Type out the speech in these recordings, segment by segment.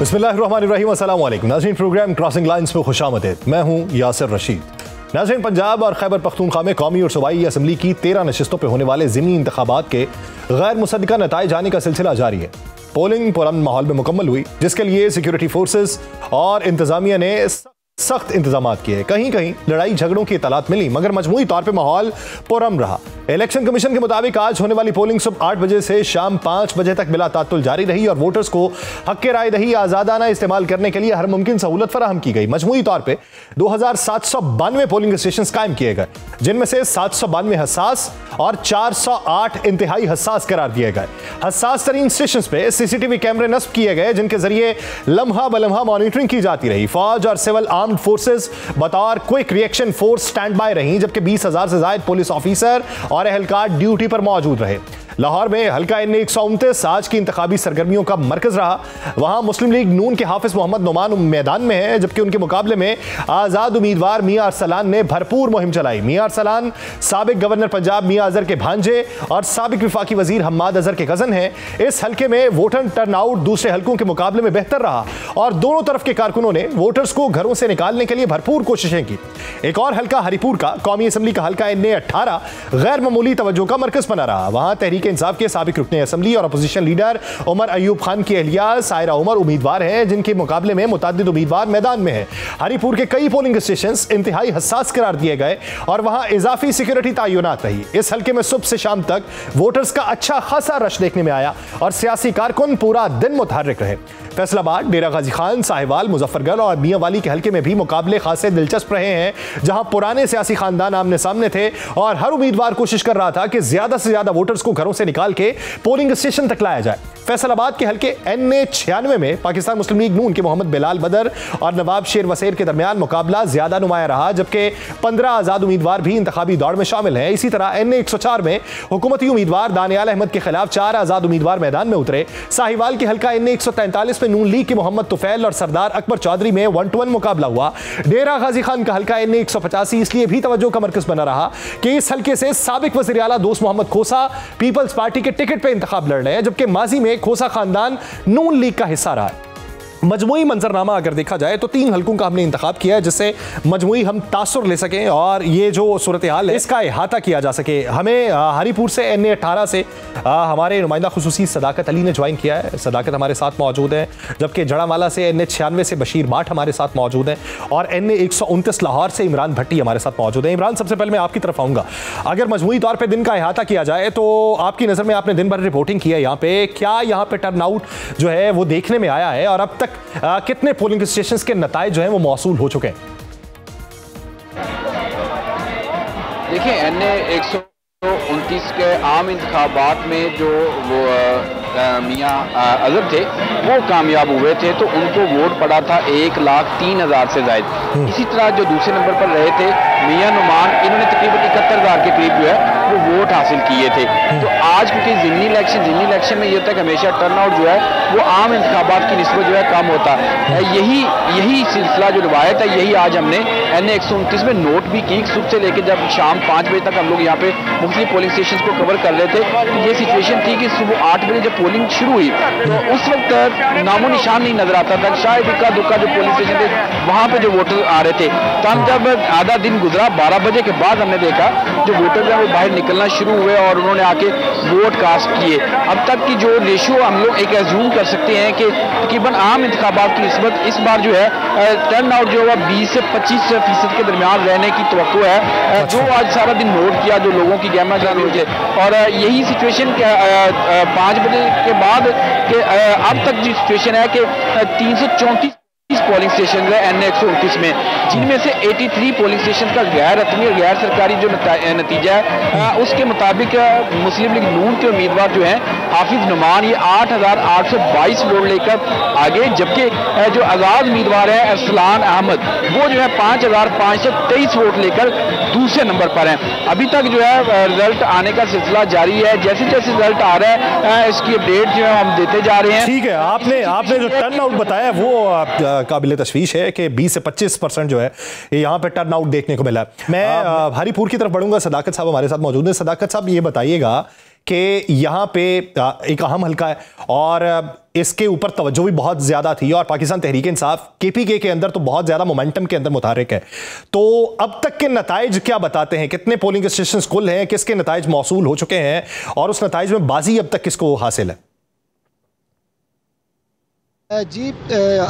बिस्मिल्लाहिर्रहमानिर्रहीम, अस्सलाम वालेकुम नाज़रीन। प्रोग्राम क्रॉसिंग लाइन्स पे खुशामदीद। मैं हूं यासिर रशीद। नाज़रीन, पंजाब और खैबर पख्तूनख्वा में कौमी और सूबाई असम्बली की 13 नशिस्तों पर होने वाले ज़िमनी इंतखाबात के गैर मुसद्दका नताइज आने का सिलसिला जारी है। पोलिंग पुरअमन माहौल में मुकम्मल हुई, जिसके लिए सिक्योरिटी फोर्सेस और इंतजामिया ने सख्त इंतजाम किए। कहीं कहीं लड़ाई झगड़ों की इतलात मिली, मगर मजमूई तौर पर माहौल पुरअमन रहा। इलेक्शन कमीशन के मुताबिक आज होने वाली पोलिंग सुबह 8 बजे से शाम 5 बजे तक बिला तात्तुल जारी रही और वोटर्स को हक राय दही आजादाना इस्तेमाल करने के लिए हर मुमकिन सहूलत फराहम की गई। मजमूई तौर पर 2792 पोलिंग स्टेशन कायम किए गए, जिनमें से 792 हसास और 408 इंतहाई हसास करार दिए गए। हसास तरीन स्टेशन पे सीसीटीवी कैमरे नस्ब किए गए, जिनके जरिए लम्हा बलम्हा मॉनिटरिंग की जाती रही। फौज और सिविल आर्म्ड फोर्सेस बतौर quick reaction force stand by रही, जबकि 20,000 से ज्यादा पुलिस ऑफिसर और एहलकार ड्यूटी पर मौजूद रहे। लाहौर में हल्का NA 129 आज की इंतखाबी सरगर्मियों का मरकज रहा। वहां मुस्लिम लीग नून के हाफिज मोहम्मद नुमान मैदान में है, जबकि उनके मुकाबले में आजाद उम्मीदवार मियां अरसलान ने भरपूर मुहिम चलाई। मियां अरसलान साबिक गवर्नर पंजाब मियां अजहर के भांजे और साबिक विफाकी वजीर हम्माद अजहर के कजन हैं। इस हल्के में वोटर टर्नआउट दूसरे हल्कों के मुकाबले में बेहतर रहा और दोनों तरफ के कारकुनों ने वोटर्स को घरों से निकालने के लिए भरपूर कोशिशें की। एक और हल्का हरिपुर का कौमी असम्बली का हल्का NA 18 गैर मामूली तवज्जो का मरकज बना रहा। वहां तहरीक इंसाफ के साबिक रुकने असम्बली और अपोजिशन लीडर उमर अयूब खान की अहलिया सायरा उमर उम्मीदवार हैं, जिनके मुकाबले में मुतअद्दिद उम्मीदवार मैदान में हैं। हरिपुर के कई पोलिंग स्टेशन इंतहाई हसास करार दिए गए और वहां इजाफी सिक्योरिटी तैनात रही। इस हल्के में सुबह से शाम तक वोटर्स का अच्छा खासा रश देखने में आया और सियासी कारकुन पूरा दिन मुतहर्रिक रहे। फैसलाबाद, डेरा गाजी खान, साहिवाल, मुजफ्फरगढ़ और मियांवाली के हल्के में भी मुकाबले खासे दिलचस्प रहे हैं, जहां पुराने सियासी खानदान आमने सामने थे और हर उम्मीदवार कोशिश कर रहा था कि ज्यादा से ज्यादा वोटर्स को घरों से निकाल के पोलिंग स्टेशन तक लाया जाए। फैसलाबाद के हल्के NA 96 में पाकिस्तान मुस्लिम लीग नून के मोहम्मद बिलाल बदर और नवाब शेर वसेर के दरमियान मुकाबला ज्यादा नुमाया रहा, जबकि 15 आजाद उम्मीदवार भी इंतखाबी दौड़ में शामिल हैं। इसी तरह NA 104 में हुकूमती उम्मीदवार दानियाल अहमद के खिलाफ 4 आजाद उम्मीदवार मैदान में उतरे। साहिवाल के हल्का NA 143 में नून लीग के मोहम्मद तुफैल और सरदार अकबर चौधरी में 1-1 मुकाबला हुआ। डेरा गाजी खान का हल्का NA 185 इसलिए भी तवज्जो का मरकज बना रहा कि इस हल्के से साबिक वज़ीर आला दोस्त मोहम्मद खोसा पीपल्स पार्टी के टिकट पर इंतखाब लड़ रहे हैं, जबकि माजी में खोसा खानदान नून लीग का हिस्सा रहा है। मजमूई मंजरनामा अगर देखा जाए तो 3 हल्कों का हमने इंतखाब किया है, जिससे मजमूई हम तासुर ले सकें और ये जो सूरत हाल है इसका अहाता किया जा सके। हमें हरिपुर से NA 18 से हमारे नुमाइंदा खुसूसी सदाकत अली ने ज्वाइन किया है। सदाकत हमारे साथ मौजूद है, जबकि जड़ावाला से NA 96 से बशीर बाट हमारे साथ मौजूद है और NA 129 लाहौर से इमरान भट्टी हमारे साथ मौजूद है। इमरान, सबसे पहले मैं आपकी तरफ आऊँगा। अगर मजमूई तौर पर दिन का अहाता किया जाए तो आपकी नज़र में, आपने दिन भर रिपोर्टिंग की है यहाँ पे, क्या यहाँ पे टर्नआउट जो है वो देखने में आया है और अब तक कितने पोलिंग स्टेशंस के नताइज जो हैं वो मौसूल हो चुके हैं? देखिए, NA 129 के आम इंतखाबात में जो वो मियाँ अजहर थे वो कामयाब हुए थे, तो उनको वोट पड़ा था 1,03,000 से ज़ायद। इसी तरह जो दूसरे नंबर पर रहे थे मियाँ नुमान, इन्होंने तकरीबन 71,000 के करीब जो है वो वोट हासिल किए थे। तो आज क्योंकि ज़िमनी इलेक्शन में ये होता है कि हमेशा टर्नआउट जो है वो आम इंतखाबात की निस्बत जो है कम होता है। यही सिलसिला जो रिवायत है, यही आज हमने NA 129 में नोट भी की। सुबह से लेकर जब शाम 5 बजे तक हम लोग यहाँ पे मुख्तलिफ पोलिंग स्टेशन को कवर कर रहे थे, तो ये सिचुएशन थी कि सुबह 8 बजे जब पोलिंग शुरू हुई तो उस वक्त नामो निशान नहीं नजर आता था। शायद इक्का दुक्का जो पोलिंग स्टेशन थे वहाँ पे जो वोटर आ रहे थे। तो हम जब आधा दिन गुजरा, 12 बजे के बाद हमने देखा जो वोटर हैं वो बाहर निकलना शुरू हुए और उन्होंने आके वोट कास्ट किए। अब तक की जो रेशियो हम लोग एक एज्यूम कर सकते हैं कि तकरीबन आम इंतखाबात की निस्बत इस बार जो है टर्नआउट जो है 20 से 25% के दरमियान रहने की तवक्को है। जो आज सारा दिन नोट किया, जो लोगों की गहमा जमात हुई है, और यही सिचुएशन 5 बजे के बाद के अब तक जो सिचुएशन है कि 334 पोलिंग स्टेशन है NA 129 में, जिनमें से 83 पोलिंग स्टेशन का गैर रत्मी और गैर सरकारी जो नतीजा है उसके मुताबिक मुस्लिम लीग नून के उम्मीदवार जो हैं हाफिज नुमान ये 8,822 वोट लेकर आगे, जबकि जो आज़ाद उम्मीदवार है अरसलान अहमद वो जो है 5,523 वोट लेकर दूसरे नंबर पर हैं। अभी तक जो है रिजल्ट आने का सिलसिला जारी है। जैसे जैसे रिजल्ट आ रहा है इसकी अपडेट जो है हम देते जा रहे हैं। ठीक है, आपने जो टर्नआउट बताया वो काबिल तशवीश है कि 20 से 25% जो है यहाँ पे टर्नआउट देखने को मिला। मैं हरिपुर की तरफ बढ़ूंगा। सदाकत साहब हमारे साथ मौजूद है। सदाकत साहब, ये बताइएगा कि यहाँ पे एक अहम हल्का है और इसके ऊपर तवज्जो भी बहुत ज़्यादा थी और पाकिस्तान तहरीक इंसाफ केपीके के अंदर तो बहुत ज़्यादा मोमेंटम के अंदर मुतारिक है। तो अब तक के नताइज क्या बताते हैं? कितने पोलिंग स्टेशन कुल हैं, किसके नताइज मौसूल हो चुके हैं और उस नताइज में बाजी अब तक किसको हासिल है? जी,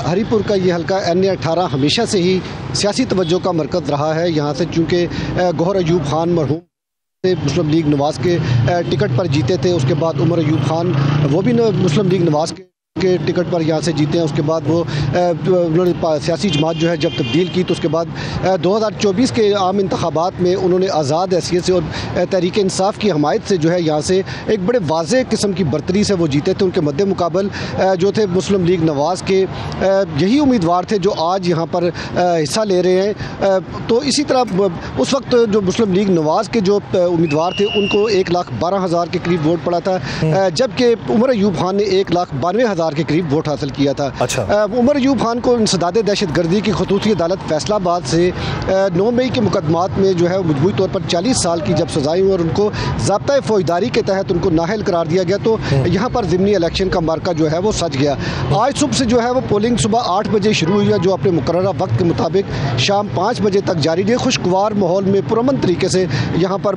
हरीपुर का ये हल्का NA-18 हमेशा से ही सियासी तवज्जो का मरकज़ रहा है। यहाँ से चूँकि गौहर अयूब खान मरहूम मुस्लिम लीग नवाज़ के टिकट पर जीते थे, उसके बाद उमर अयूब खान वो भी मुस्लिम लीग नवाज़ के टिकट पर यहाँ से जीते हैं। उसके बाद वो उन्होंने सियासी जमात जो है जब तब्दील की तो उसके बाद 2024 के आम इंतखाबात में उन्होंने आज़ाद हैसियत से और तहरीक इंसाफ की हमायत से जो है यहाँ से एक बड़े वाज़ेह किस्म की बरतरी से वो जीते थे। उनके मद्दे मुकाबल जो थे मुस्लिम लीग नवाज़ के यही उम्मीदवार थे जो आज यहाँ पर हिस्सा ले रहे हैं। तो इसी तरह उस वक्त जो मुस्लिम लीग नवाज़ के जो उम्मीदवार थे उनको 1,12,000 के करीब वोट पड़ा था, जबकि उमर अयूब खान ने 1,92,000 के करीब वोट हासिल किया था। अच्छा। उमर अयूब खान को इंसदाद दहशतगर्दी की खसूसी अदालत फैसलाबाद से 9 मई के मुकदमात में जो है मजबूरी तौर पर 40 साल की जब सजाएं हुई और उनको ज़ाब्ता फौजदारी के तहत उनको नाअहल करार दिया गया, तो यहाँ पर ज़िमनी इलेक्शन का मार्का जो है वो सज गया। आज सुबह से जो है वो पोलिंग सुबह 8 बजे शुरू हुई है, जो अपने मुकर्ररा वक्त के मुताबिक शाम 5 बजे तक जारी रही। खुशगवार माहौल में पुरअमन तरीके से यहाँ पर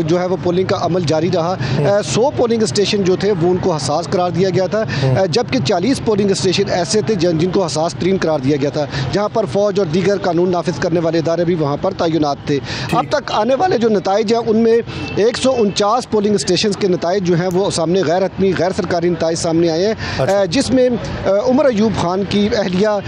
जो है वो पोलिंग का अमल जारी रहा। 100 पोलिंग स्टेशन जो थे वो उनको हसास करार दिया गया था, जबकि 40 पोलिंग स्टेशन ऐसे थे जिनको हसास तरीन करार दिया गया था, जहाँ पर फौज और दीगर कानून नाफिज करने वाले इदारे भी वहाँ पर तैनात थे। अब तक आने वाले जो नताइज हैं उनमें 149 पोलिंग स्टेशन के नताइज जो हैं वो सामने गैर हतमी गैर सरकारी नताइज सामने आए हैं। अच्छा। जिसमें उमर अयूब खान की अहलिया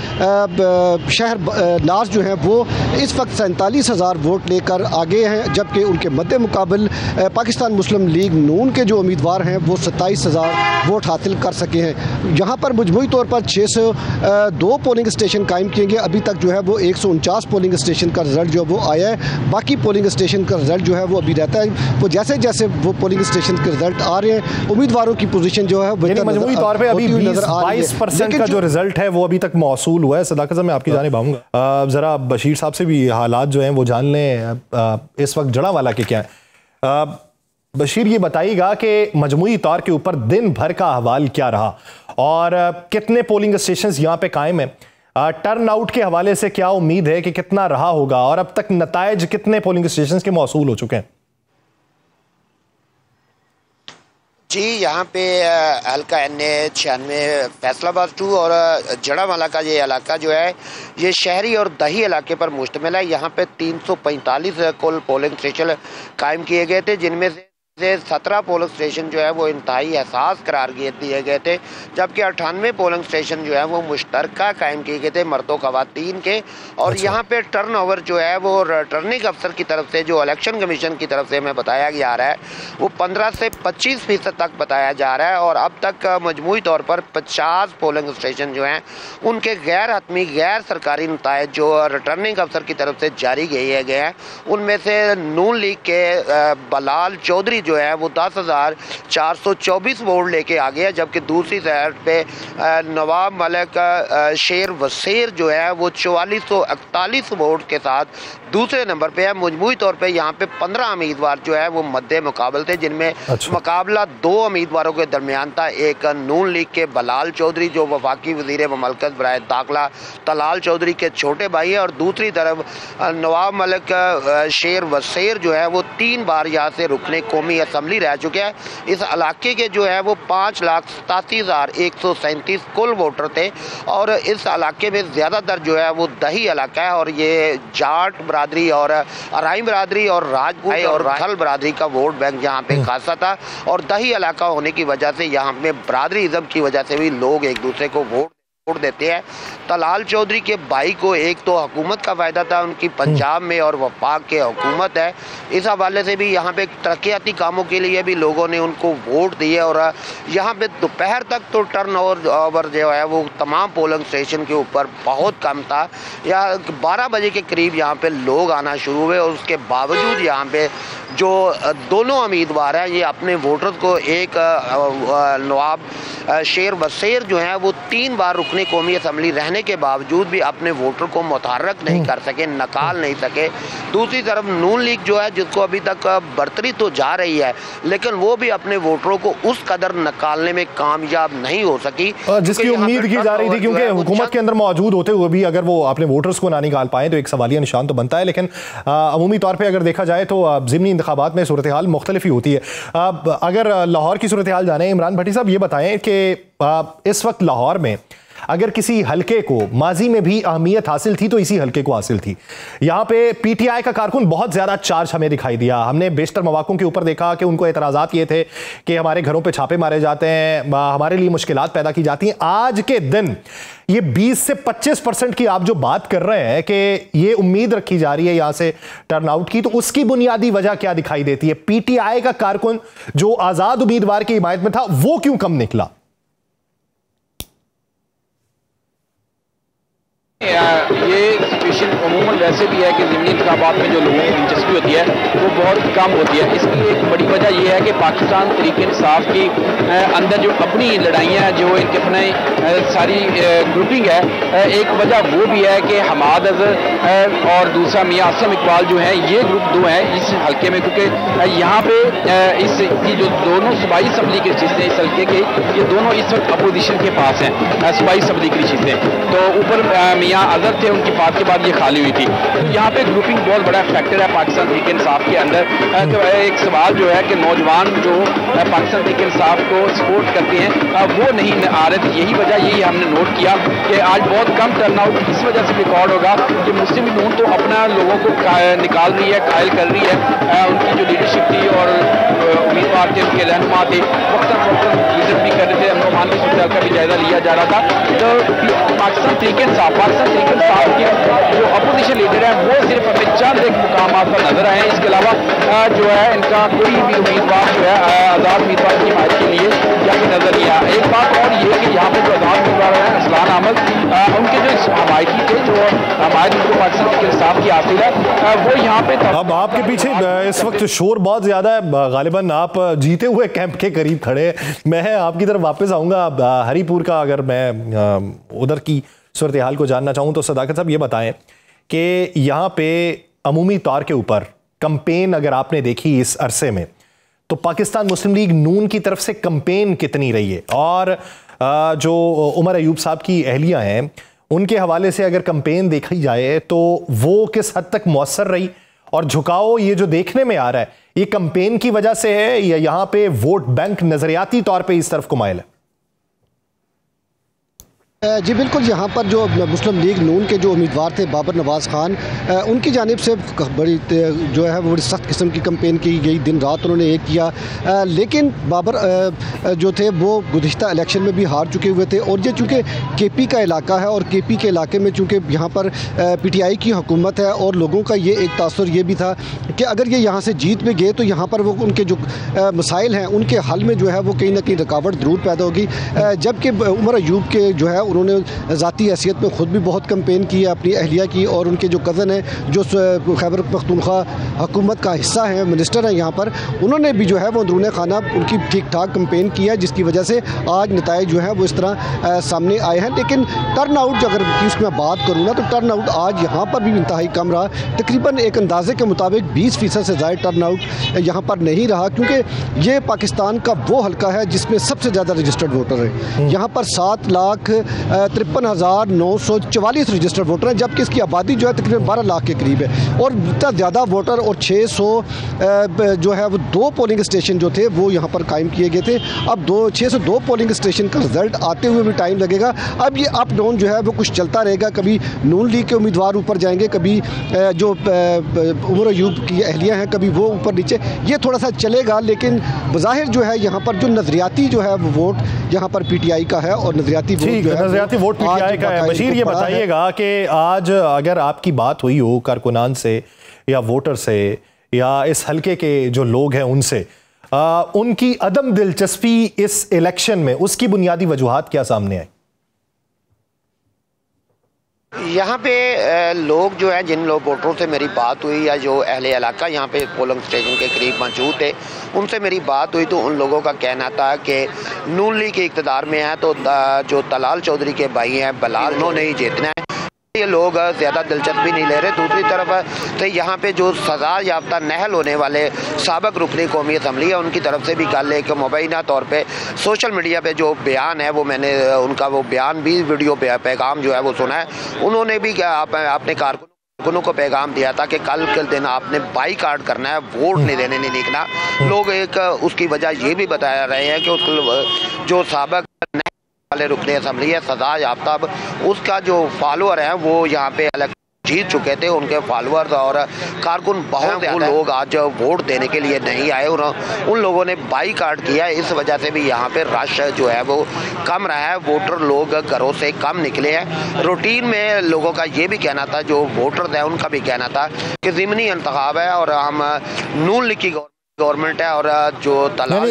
शहर नाज जो है वो इस वक्त 47,000 वोट लेकर आगे हैं, जबकि उनके मद्दे मुकाबल पाकिस्तान मुस्लिम लीग नून के जो उम्मीदवार हैं वो 27,000 वोट हासिल कर सके हैं। यहाँ पर मजमूई तौर पर 602 पोलिंग स्टेशन कायम किए गए। अभी तक जो है वो 149 पोलिंग स्टेशन का रिजल्ट जो वो आया है। बाकी पोलिंग स्टेशन का रिजल्ट जो है वो अभी रहता है। वो जैसे जैसे वो पोलिंग स्टेशन के रिजल्ट आ रहे हैं उम्मीदवारों की पोजीशन जो है मजमूई तौर पे अभी 22% का जो रिजल्ट है वो अभी तक मौसूल हुआ है। सदाकत साहब मैं आपकी जानिब आऊँगा, ज़रा बशीर साहब से भी हालात जो हैं वो जान लें इस वक्त जड़ावाला के क्या है। बशीर ये बताइएगा कि मजमूई तौर के ऊपर दिन भर का अहवाल क्या रहा और कितने पोलिंग स्टेशंस यहाँ पे कायम हैं, टर्न आउट के हवाले से क्या उम्मीद है कि कितना रहा होगा और अब तक नताइज कितने पोलिंग स्टेशंस के मौसूल हो चुके हैं? जी, यहाँ पे हल्का NA-96 फैसलाबाद 2 और जड़ावाला का ये इलाका जो है ये शहरी और दही इलाके पर मुश्तमिल है। यहाँ पे 345 कुल पोलिंग स्टेशन कायम किए गए थे, जिनमें से 17 पोलिंग स्टेशन जो है वो इंतहाई एहसास करार दिए गए थे, जबकि 98 पोलिंग स्टेशन जो है वो मुश्तरका कायम किए गए थे मर्दों ख़वातीन के। और अच्छा। यहाँ पे टर्न ओवर जो है वो रिटर्निंग अफसर की तरफ से जो इलेक्शन कमीशन की तरफ से हमें बताया जा रहा है वो 15 से 25% तक बताया जा रहा है। और अब तक मजमूई तौर पर 50 पोलिंग स्टेशन जो हैं उनके गैर हतमी गैर सरकारी नताइज जो रिटर्निंग अफसर की तरफ से जारी किए गए हैं, उनमें से नून लीग के बलाल चौधरी जो है वो 10,424 वोट लेके आ गया, जबकि दूसरी साइड पे नवाब मलिक शेर वसीर जो है वो 4441 वोट के साथ दूसरे नंबर पे है। मजमूई तौर पे यहाँ पे 15 उम्मीदवार जो है वो मद्दे मुकाबल थे, जिनमें अच्छा। मुकाबला 2 उम्मीदवारों के दरमियान था। एक नून लीग के बलाल चौधरी जो वफाकी वजीर ममलकत बराए दाखिला तलाल चौधरी के छोटे भाई है, और दूसरी तरफ नवाब मलिक शेर वसीर जो है वो 3 बार यहाँ से रुकने कौमी असम्बली रह चुके हैं। इस इलाके के जो है वो 5,87,137 कुल वोटर थे और इस इलाके में ज़्यादातर जो है वो दही इलाका है और ये जाट बरादरी और अराई बरादरी और राजपूत और खल बरादरी का वोट बैंक यहाँ पे खासा था। और दही इलाका होने की वजह से यहाँ पे बरादरी इज़्म की वजह से भी लोग एक दूसरे को वोट देते हैं। तलाल चौधरी के भाई को एक तो हुकूमत का फ़ायदा था, उनकी पंजाब में और वफाक के हुकूमत है, इस हवाले से भी यहाँ पे तरक्याती कामों के लिए भी लोगों ने उनको वोट दिए। और यहाँ पे दोपहर तक तो टर्न ओवर जो है वो तमाम पोलिंग स्टेशन के ऊपर बहुत कम था। या 12 बजे के करीब यहाँ पे लोग आना शुरू हुए और उसके बावजूद यहाँ पे जो दोनों उम्मीदवार हैं ये अपने वोटर्स को एक नवाब शेर बसेर जो है वो 3 बार रुकनी कौमी असम्बली रहने के बावजूद भी अपने वोटर को मुतहर्रिक नहीं कर सके, निकाल नहीं सके। दूसरी तरफ नून लीग जो है जिसको अभी तक बरतरी तो जा रही है लेकिन वो भी अपने वोटरों को उस कदर निकालने में कामयाब नहीं हो सकी जिसकी उम्मीद की जा रही थी, क्योंकि हुकूमत के अंदर मौजूद होते हुए भी अगर वो अपने वोटर्स को ना निकाल पाए तो एक सवालिया निशान तो बनता है। लेकिन अमूमी तौर पर अगर देखा जाए तो ज़िमनी इंतखाबात में सूरत हाल मुख्तलिफ ही होती है। अगर लाहौर की सूरत हाल जाने, इमरान भट्टी साहब ये बताएं कि इस वक्त लाहौर में अगर किसी हलके को माजी में भी अहमियत हासिल थी तो इसी हलके को हासिल थी। यहाँ पे पीटीआई का कारकुन बहुत ज्यादा चार्ज हमें दिखाई दिया। हमने बेशतर मौक़ों के ऊपर देखा कि उनको एतराज़ात ये थे कि हमारे घरों पे छापे मारे जाते हैं, हमारे लिए मुश्किलात पैदा की जाती हैं। आज के दिन ये 20 से 25% की आप जो बात कर रहे हैं कि ये उम्मीद रखी जा रही है यहां से टर्नआउट की, तो उसकी बुनियादी वजह क्या दिखाई देती है? पीटीआई का कारकुन जो आजाद उम्मीदवार की हिमायत में था वो क्यों कम निकला? ये सिचुएशन अमूमन वैसे भी है कि ज़िमनी इंतखाबात में जो लोगों की दिलचस्पी होती है वो बहुत कम होती है। इसकी एक बड़ी वजह यह है कि पाकिस्तान तहरीक इंसाफ की अंदर जो अपनी लड़ाइयाँ हैं, जो इनके अपने सारी ग्रुपिंग है, एक वजह वो भी है कि हमाद अज़हर और दूसरा मियाँ असलम इकबाल जो है, ये ग्रुप दो हैं इस हल्के में, क्योंकि यहाँ पे इसकी जो दोनों सूबाई असम्बली की सीटें इस हल्के के, ये दोनों इस वक्त अपोजिशन के पास हैं, सूबाई असम्बली की सीटें। तो ऊपर मियाँ अजहर थे, उनकी बात के बाद ये खाली हुई थी। तो यहाँ पे ग्रुपिंग बहुत बड़ा फैक्टर है पाकिस्तान तहरीक इंसाफ के अंदर। एक सवाल जो है कि नौजवान जो पाकिस्तान तहरीक इंसाफ को सपोर्ट करते हैं वो नहीं आ रहे थे। यही वजह, यही हमने नोट किया कि आज बहुत कम टर्नआउट इस वजह से रिकॉर्ड होगा कि मुस्लिम नून तो अपना लोगों को निकाल रही है, कायल कर रही है। उनकी जो लीडरशिप थी और उम्मीदवार थे, उनके रहनुमा थे, वक्तन फौक्तन विजिट भी कर रहे थे, अमन की सूरत का भी जायजा लिया जा रहा था। तो पाकिस्तान तहरीक इंसाफ के जो अपोजिशन लीडर है वो सिर्फ हमें चंद एक मुकामात पर नजर आए हैं। इसके अलावा जो है इनका कोई भी उम्मीदवार जो है आज़ाद उम्मीदवार की हिमायत के लिए यहाँ पे नजर नहीं आया। एक बात और ये कि यहाँ पे जो आज़ाद उम्मीदवार है असलान अहमद, उनके जो हमायती थे, जो हमायत उनको पाकिस्तान तहरीक इंसाफ की हासिल है, वो यहाँ पे। अब आपके पीछे इस वक्त शोर बहुत ज्यादा है, गालिबन आप जीते हुए कैंप के करीब खड़े। मैं आपकी तरफ वापस आऊंगा हरीपुर का, अगर मैं उधर की सूरत हाल को जानना चाहूँ तो सदाकत साहब ये बताएं कि यहाँ पे अमूमी तौर के ऊपर कंपेन अगर आपने देखी इस अरसे में, तो पाकिस्तान मुस्लिम लीग नून की तरफ से कंपेन कितनी रही है, और जो उमर अयूब साहब की अहलियाँ हैं उनके हवाले से अगर कंपेन देखी जाए तो वो किस हद तक मौसर रही, और झुकाव ये जो देखने में आ रहा है ये कंपेन की वजह से है या यहाँ पे वोट बैंक नजरियाती तौर पर इस तरफ को माइल है? जी बिल्कुल, यहाँ पर जो मुस्लिम लीग नून के जो उम्मीदवार थे बाबर नवाज़ खान, उनकी जानिब से बड़ी जो है वो बड़ी सख्त किस्म की कंपेन की गई, दिन रात उन्होंने एक किया। लेकिन बाबर जो थे वो गुज़िश्ता इलेक्शन में भी हार चुके हुए थे, और ये चूँकि केपी का इलाका है और केपी के इलाके में चूँकि यहाँ पर पीटीआई की हुकूमत है, और लोगों का ये एक तासुर ये भी था कि अगर ये यहाँ से जीत में गए तो यहाँ पर वो उनके जो मसाइल हैं उनके हल में जो है वो कहीं ना कहीं रुकावट ज़रूर पैदा होगी। जबकि उमर अयूब के जो है उन्होंने ज़ाती हैसियत में ख़ुद भी बहुत कंपेन की है अपनी अहलिया की, और उनके जो कज़न हैं जो खैबर पख्तूनख्वा हुकूमत का हिस्सा है, मिनिस्टर हैं यहाँ पर, उन्होंने भी जो है वो अंदरूनी खाना उनकी ठीक ठाक कंपेन किया, जिसकी वजह से आज नताइज जो है वो इस तरह सामने आए हैं। लेकिन टर्न आउट अगर उसकी मैं बात करूँ ना, तो टर्न आउट आज यहाँ पर भी इंतहाई कम रहा। तकरीबन एक अंदाजे के मुताबिक 20% से ज़्यादा टर्न आउट यहाँ पर नहीं रहा, क्योंकि ये पाकिस्तान का वो हल्का है जिसमें सबसे ज़्यादा रजिस्टर्ड वोटर है। यहाँ पर 7,53,944 रजिस्टर्ड वोटर हैं, जबकि इसकी आबादी जो है तकरीबन 12 लाख के करीब है। और इतना ज़्यादा वोटर और 600 जो है वो 2 पोलिंग स्टेशन जो थे वो यहाँ पर कायम किए गए थे। अब 602 पोलिंग स्टेशन का रिजल्ट आते हुए भी टाइम लगेगा। अब ये अप डाउन जो है वो कुछ चलता रहेगा, कभी नून लीग के उम्मीदवार ऊपर जाएंगे, कभी जो उमर अयूब की अहलियाँ हैं कभी वो ऊपर नीचे, ये थोड़ा सा चलेगा। लेकिन बज़ाहिर जो है यहाँ पर जो नज़रियाती जो है वो वोट यहाँ पर पीटीआई का है, और नज़रियाती वोट पीटीआई का है। बशीर ये बताइएगा कि आज अगर आपकी बात हुई हो कारकुनान से या वोटर से या इस हल्के के जो लोग हैं उनसे, उनकी अदम दिलचस्पी इस इलेक्शन में, उसकी बुनियादी वजूहात क्या सामने आई? यहाँ पे लोग जो है, जिन लोग वोटरों से मेरी बात हुई या जो अहले इलाका यहाँ पे पोलिंग स्टेशन के करीब मौजूद थे, उनसे मेरी बात हुई तो उन लोगों का कहना था कि नून लीग के इक़्तिदार में है तो जो तलाल चौधरी के भाई हैं बलाल, उन्होंने ही जीतना है। ये लोग ज़्यादा दिलचस्पी नहीं ले रहे। दूसरी तरफ तो यहाँ पे जो सज़ा याफ्ता नहल होने वाले साबिक़ रुकनी कौमी असम्बली है, उनकी तरफ से भी कल एक मुबैना तौर पे सोशल मीडिया पे जो बयान है वो मैंने उनका वो बयान भी वीडियो पैगाम जो है वो सुना है। उन्होंने भी अपने कारकुनों को पैगाम दिया था कि कल के दिन आपने बाईकाट करना है, वोट नहीं देने नहीं निकला। लोग एक उसकी वजह ये भी बताया रहे हैं कि जो साबिक़ वाले रुकने असम्बली है सजा याफ्ता, उसका जो फॉलोअर है वो यहाँ पे अलग जीत चुके थे, उनके फॉलोअर्स और कारकुन बहुत वो लोग आज वोट देने के लिए नहीं आए। उन लोगों ने बाईकाट किया, इस वजह से भी यहाँ पे रश जो है वो कम रहा है। वोटर लोग घरों से कम निकले हैं। रूटीन में लोगों का ये भी कहना था, जो वोटर है उनका भी कहना था कि ज़िमनी इंतखाब है और हम नून लीग की गवर्नमेंट है और जो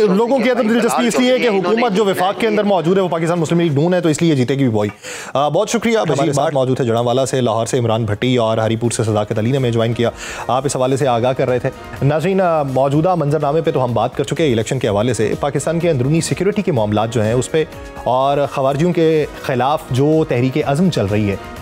लोगों की दिलचस्पी इसलिए है कि हुकूमत जो विफाक के अंदर मौजूद है वो पाकिस्तान मुस्लिम लीग नून है, तो इसलिए जीतेगी भी वही। बहुत शुक्रिया। हमारे साथ मौजूद है जड़ांवाला से, लाहौर से इमरान भट्टी और हरीपुर से सदाकत अली ने हमें ज्वाइन किया। आप इस हवाले से आगाह कर रहे थे। नाज़रीन, मौजूदा मंजरनामे पे तो हम बात कर चुके हैं इलेक्शन के हवाले से। पाकिस्तान के अंदरूनी सिक्योरिटी के मामलात जो हैं उस पर और खवारिजियों के खिलाफ जो तहरीक अज़्म चल रही है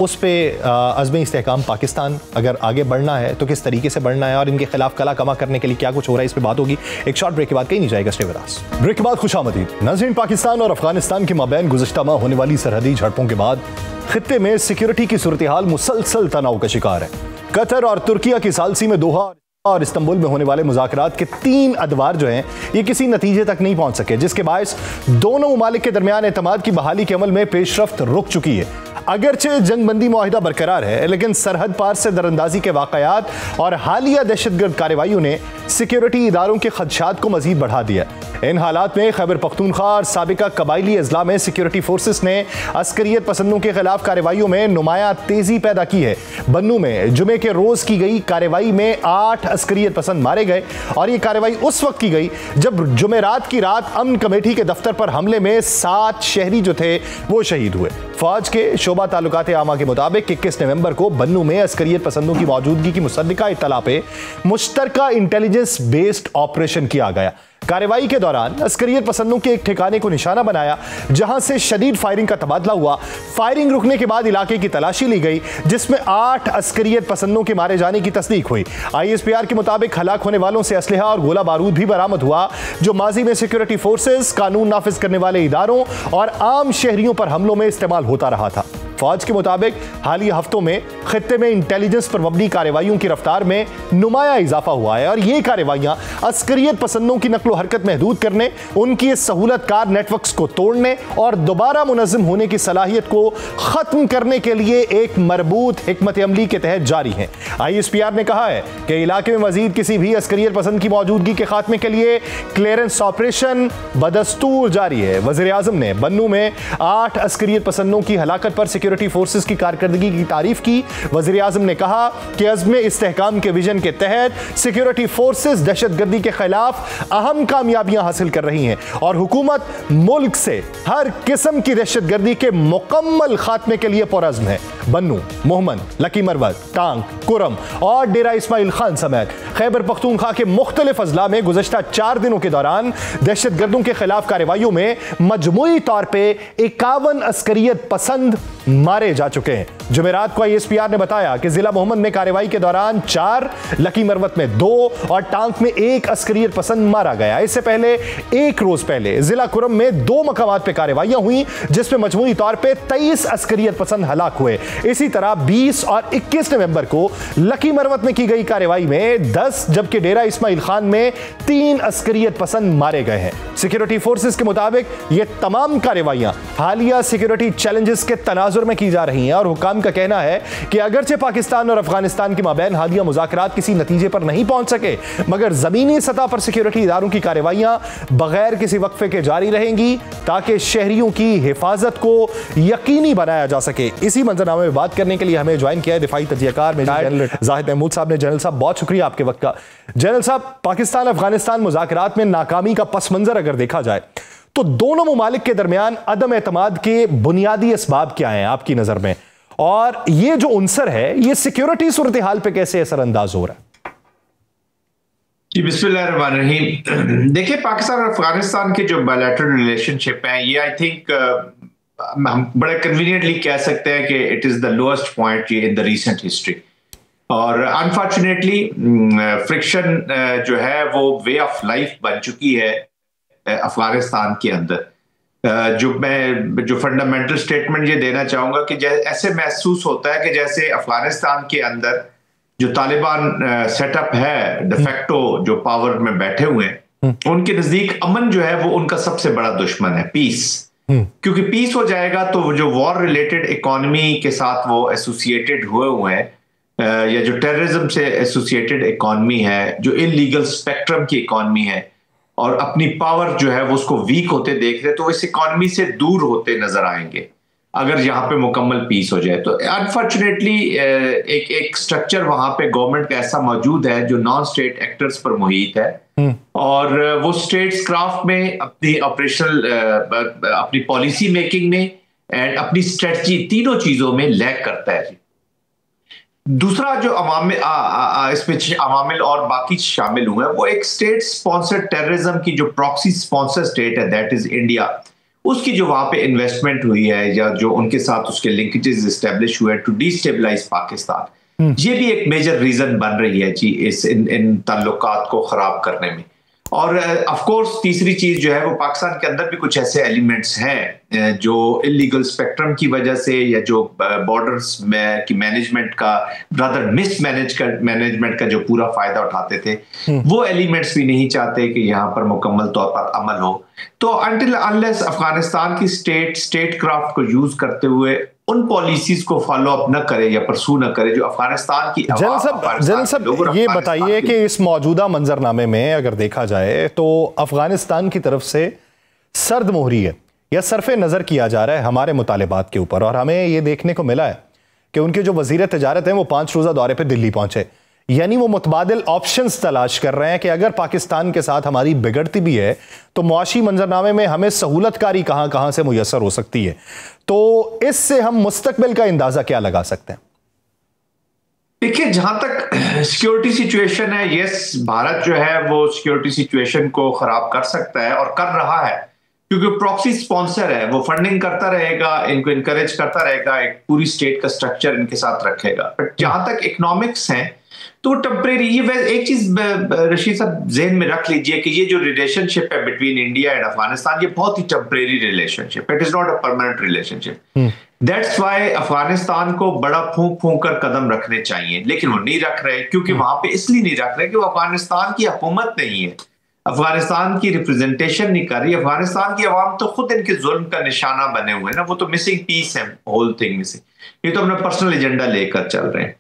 उस पे अज़्म इस्तेहकाम पाकिस्तान अगर आगे बढ़ना है तो किस तरीके से बढ़ना है और इनके खिलाफ कला कमा करने के लिए क्या कुछ हो रहा है, इस पे बात होगी। एक शॉर्ट ब्रेक के बाद कहीं नहीं जाएगा, स्टे विद अस। ब्रेक के बाद खुशामदीद। नाज़रीन, पाकिस्तान और अफगानिस्तान के माबैन गुज़िश्ता माह होने वाली सरहदी झड़पों के बाद खित्ते में सिक्योरिटी की सूरत हाल मुसलसल तनाव का शिकार है। कतर और तुर्किया की सालसी में दोहा और इस्तांबुल में होने वाले मुज़ाकरात के 3 अदवार जो हैं ये किसी नतीजे तक नहीं पहुंच सके, जिसके बायस दोनों ममालिक के दरमियान एतमाद की बहाली के अमल में पेशरफ्त रुक चुकी है। अगरचे जंगबंदी मुआहिदा बरकरार है, लेकिन सरहद पार से दरअंदाजी के वाकयात और हालिया दहशतगर्द कार्रवाइयों ने सिक्योरिटी इदारों के खदशात को मजीद बढ़ा दिया। इन हालात में खैबर पख्तूनख्वा और साबिका कबायली अजला में सिक्योरिटी फोर्सेस ने अस्करियत पसंदों के खिलाफ कार्रवाइयों में नुमाया तेजी पैदा की है। बन्नू में जुमे के रोज की गई कार्रवाई में 8 अस्करियत पसंद मारे गए और ये कार्रवाई उस वक्त की गई जब जुमेरात की रात अमन कमेटी के दफ्तर पर हमले में 7 शहरी जो थे वो शहीद हुए। फौज के शोबा ताल्लुकात आमा के मुताबिक 21 नवंबर को बन्नू में अस्करियत पसंदों की मौजूदगी की मुसद्दिका इत्तला पे मुश्तरका इंटेलिजेंस बेस्ड ऑपरेशन किया गया। कार्रवाई के दौरान अस्करियत पसंदों के एक ठिकाने को निशाना बनाया जहां से शदीद फायरिंग का तबादला हुआ। फायरिंग रुकने के बाद इलाके की तलाशी ली गई, जिसमें 8 अस्करियत पसंदों के मारे जाने की तस्दीक हुई। ISPR के मुताबिक हलाक होने वालों से असलहा और गोला बारूद भी बरामद हुआ, जो माजी में सिक्योरिटी फोर्सेस, कानून नाफिज करने वाले इदारों और आम शहरियों पर हमलों में इस्तेमाल होता रहा था। फौज के मुताबिक हालिया हफ्तों में खित्ते में इंटेलिजेंस पर मबनी कार्रवाइयों की रफ्तार में नुमाया इजाफा हुआ है और ये कार्रवाइयां अस्करियत पसंदों की नकलो हरकत महदूद करने, उनकी सहूलतकार नेटवर्क्स को तोड़ने और दोबारा मुनज़्ज़म होने की सलाहियत को खत्म करने के लिए एक मरबूत हिकमत अमली के तहत जारी है। ISPR ने कहा है कि इलाके में मजीद किसी भी अस्करियत पसंद की मौजूदगी के खात्मे के लिए क्लियरेंस ऑपरेशन बदस्तूर जारी है। वज़ीर आज़म ने बन्नू में 8 अस्करियत पसंदों की हलाकत पर सिक्योरिटी फोर्सेस की कारकर्दगी की तारीफ की। वज़ीर आज़म ने कहा कि अज़्म इस्तेहकाम के विजन के तहत सिक्योरिटी फोर्सेस दहशतगर्दी के खिलाफ अहम कामयाबियां हासिल कर रही हैं और हुकूमत मुल्क से हर किस्म की दहशतगर्दी के मुकम्मल खात्मे के लिए पुरअज़्म है। बन्नू, मोहम्मद, लकी मरवत, टांग, कुरम और डेरा इस्माइल खान समेत खैबर पख्तूनख्वा के मुख्तलिफ अजला में गुज़श्ता 4 दिनों के दौरान दहशतगर्दों के खिलाफ कार्रवाइयों में मजमूई तौर पर 51 अस्करियत पसंद मारे जा चुके हैं। जुमेरात को ISPR ने बताया कि जिला मोहम्मद में कार्रवाई के दौरान 4, लकी मरवत में 2 और टांक में 1 अस्करियत पसंद मारा गया। इससे पहले एक रोज पहले जिला कुरम में 2 मकामात पे कार्रवाइयां हुई, जिसमें मजमूई तौर पे 23 अस्करियत पसंद हलाक हुए। इसी तरह 20 और 21 नवंबर को लकी मरवत में की गई कार्रवाई में 10, जबकि डेरा इस्माइल खान में 3 अस्करियत पसंद मारे गए हैं। सिक्योरिटी फोर्सेस के मुताबिक ये तमाम कार्रवाइयां हालिया सिक्योरिटी चैलेंजेस के तनाजुर में की जा रही हैं और हुकाम का कहना है कि अगरचे पाकिस्तान और अफगानिस्तान के माबैन हालिया मुज़ाकरात किसी नतीजे पर नहीं पहुंच सके, मगर जमीनी सतह पर सिक्योरिटी इदारों की कार्रवाइयां बगैर किसी वक्फे के जारी रहेंगी ताकि शहरियों की हिफाजत को यकीनी बनाया जा सके। इसी मंजरनामे में बात करने के लिए हमें ज्वाइन किया है दिफाई तजियाकार जनरल जाहिद महमूद साहब ने। जनरल साहब, बहुत शुक्रिया आपके वक्त का। जनरल साहब, पाकिस्तान अफगानिस्तान मुज़ाकरात में नाकामी का पस मंजर अगर देखा जाए तो दोनों ममालिक के दरमियान अदम एतमाद के बुनियादी असबाब क्या हैं आपकी नजर में, और ये जो उनसर है ये सिक्योरिटी सूरत हाल पे कैसे असरअंदाज हो रहा है? जी बिस्मिल्लाहिर्रहमानिर्रहीम। देखिए, पाकिस्तान और अफगानिस्तान के जो बायलैटरल रिलेशनशिप है ये आई थिंक हम बड़े कन्वीनियंटली कह सकते हैं कि it is the lowest point in the recent history. और अनफॉर्चुनेटली फ्रिक्शन जो है वो वे ऑफ लाइफ बन चुकी है अफगानिस्तान के अंदर। जो फंडामेंटल स्टेटमेंट ये देना चाहूंगा कि ऐसे महसूस होता है कि जैसे अफगानिस्तान के अंदर जो तालिबान सेटअप है डिफेक्टो जो पावर में बैठे हुए हैं, उनके नजदीक अमन जो है वो उनका सबसे बड़ा दुश्मन है, पीस। क्योंकि पीस हो जाएगा तो जो वॉर रिलेटेड इकोनॉमी के साथ वो एसोसिएटेड हुए हैं या जो टेररिज्म से एसोसिएटेड इकोनॉमी है, जो इलीगल स्पेक्ट्रम की इकोनॉमी है और अपनी पावर जो है वो उसको वीक होते देख रहे, तो इस इकोनॉमी से दूर होते नजर आएंगे अगर यहाँ पे मुकम्मल पीस हो जाए। तो अनफॉर्चुनेटली एक स्ट्रक्चर वहां पे गवर्नमेंट का ऐसा मौजूद है जो नॉन स्टेट एक्टर्स पर मुहित है और वो स्टेट्स क्राफ्ट में अपनी ऑपरेशनल अपनी पॉलिसी मेकिंग में एंड अपनी स्ट्रेटजी तीनों चीजों में लैग करता है। दूसरा जो इसमें अवामिल और बाकी शामिल हुए हैं वो एक स्टेट स्पॉन्सर्ड टेररिज्म की जो प्रॉक्सी स्पॉन्सर स्टेट है दैट इज इंडिया, उसकी जो वहां पे इन्वेस्टमेंट हुई है या जो उनके साथ उसके लिंकेजेस एस्टेब्लिश हुए टू डिस्टेबलाइज पाकिस्तान, ये भी एक मेजर रीजन बन रही है जी इस इन ताल्लुकात को खराब करने में। और ऑफ कोर्स तीसरी चीज जो है वो पाकिस्तान के अंदर भी कुछ ऐसे एलिमेंट्स हैं जो इलीगल स्पेक्ट्रम की वजह से या जो बॉर्डर्स में की मैनेजमेंट का ब्रदर मैनेजमेंट का जो पूरा फायदा उठाते थे, वो एलिमेंट्स भी नहीं चाहते कि यहाँ पर मुकम्मल तौर पर अमल हो। तो अनटिल अनलेस अफगानिस्तान की स्टेट क्राफ्ट को यूज करते हुए उन पॉलिसीज को फॉलो अप न करे या परसू न करे जो अफगानिस्तान की जनरल साहब ये बताइए कि इस मौजूदा मंजरनामे में अगर देखा जाए तो अफगानिस्तान की तरफ से सर्द मोहरियत या सरफे नजर किया जा रहा है हमारे मुतालिबात के ऊपर, और हमें ये देखने को मिला है कि उनके जो वजीर तिजारत हैं वो 5 रोजा दौरे पे दिल्ली पहुंचे, यानी वो मुतबादिल ऑप्शंस तलाश कर रहे हैं कि अगर पाकिस्तान के साथ हमारी बिगड़ती भी है तो मुआशी मंजरनामे में हमें सहूलतकारी कहां कहां से मुयसर हो सकती है। तो इससे हम मुस्तकबिल का अंदाजा क्या लगा सकते हैं? देखिए, जहां तक सिक्योरिटी सिचुएशन है, यस भारत जो है वो सिक्योरिटी सिचुएशन को खराब कर सकता है और कर रहा है क्योंकि प्रॉक्सी स्पॉन्सर है, वो फंडिंग करता रहेगा, इनको इनकरेज करता रहेगा, एक पूरी स्टेट का स्ट्रक्चर इनके साथ रखेगा। बट जहां तक इकोनॉमिक्स है तो टेम्परेरी, ये एक चीज रशीद साहब जहन में रख लीजिए कि ये जो रिलेशनशिप है बिटवीन इंडिया एंड अफगानिस्तान ये बहुत ही temporary relationship, it is not a permanent relationship. That's why Afghanistan को बड़ा फूंक फूंक कर कदम रखने चाहिए, लेकिन वो नहीं रख रहे क्योंकि वहां पे इसलिए नहीं रख रहे कि वो अफगानिस्तान की हुकूमत नहीं है, अफगानिस्तान की रिप्रेजेंटेशन नहीं कर रही। अफगानिस्तान की आवाम तो खुद इनके जुल्म का निशाना बने हुए हैं ना, वो तो मिसिंग पीस है होल थिंग मिसिंग, ये तो अपना पर्सनल एजेंडा लेकर चल रहे हैं।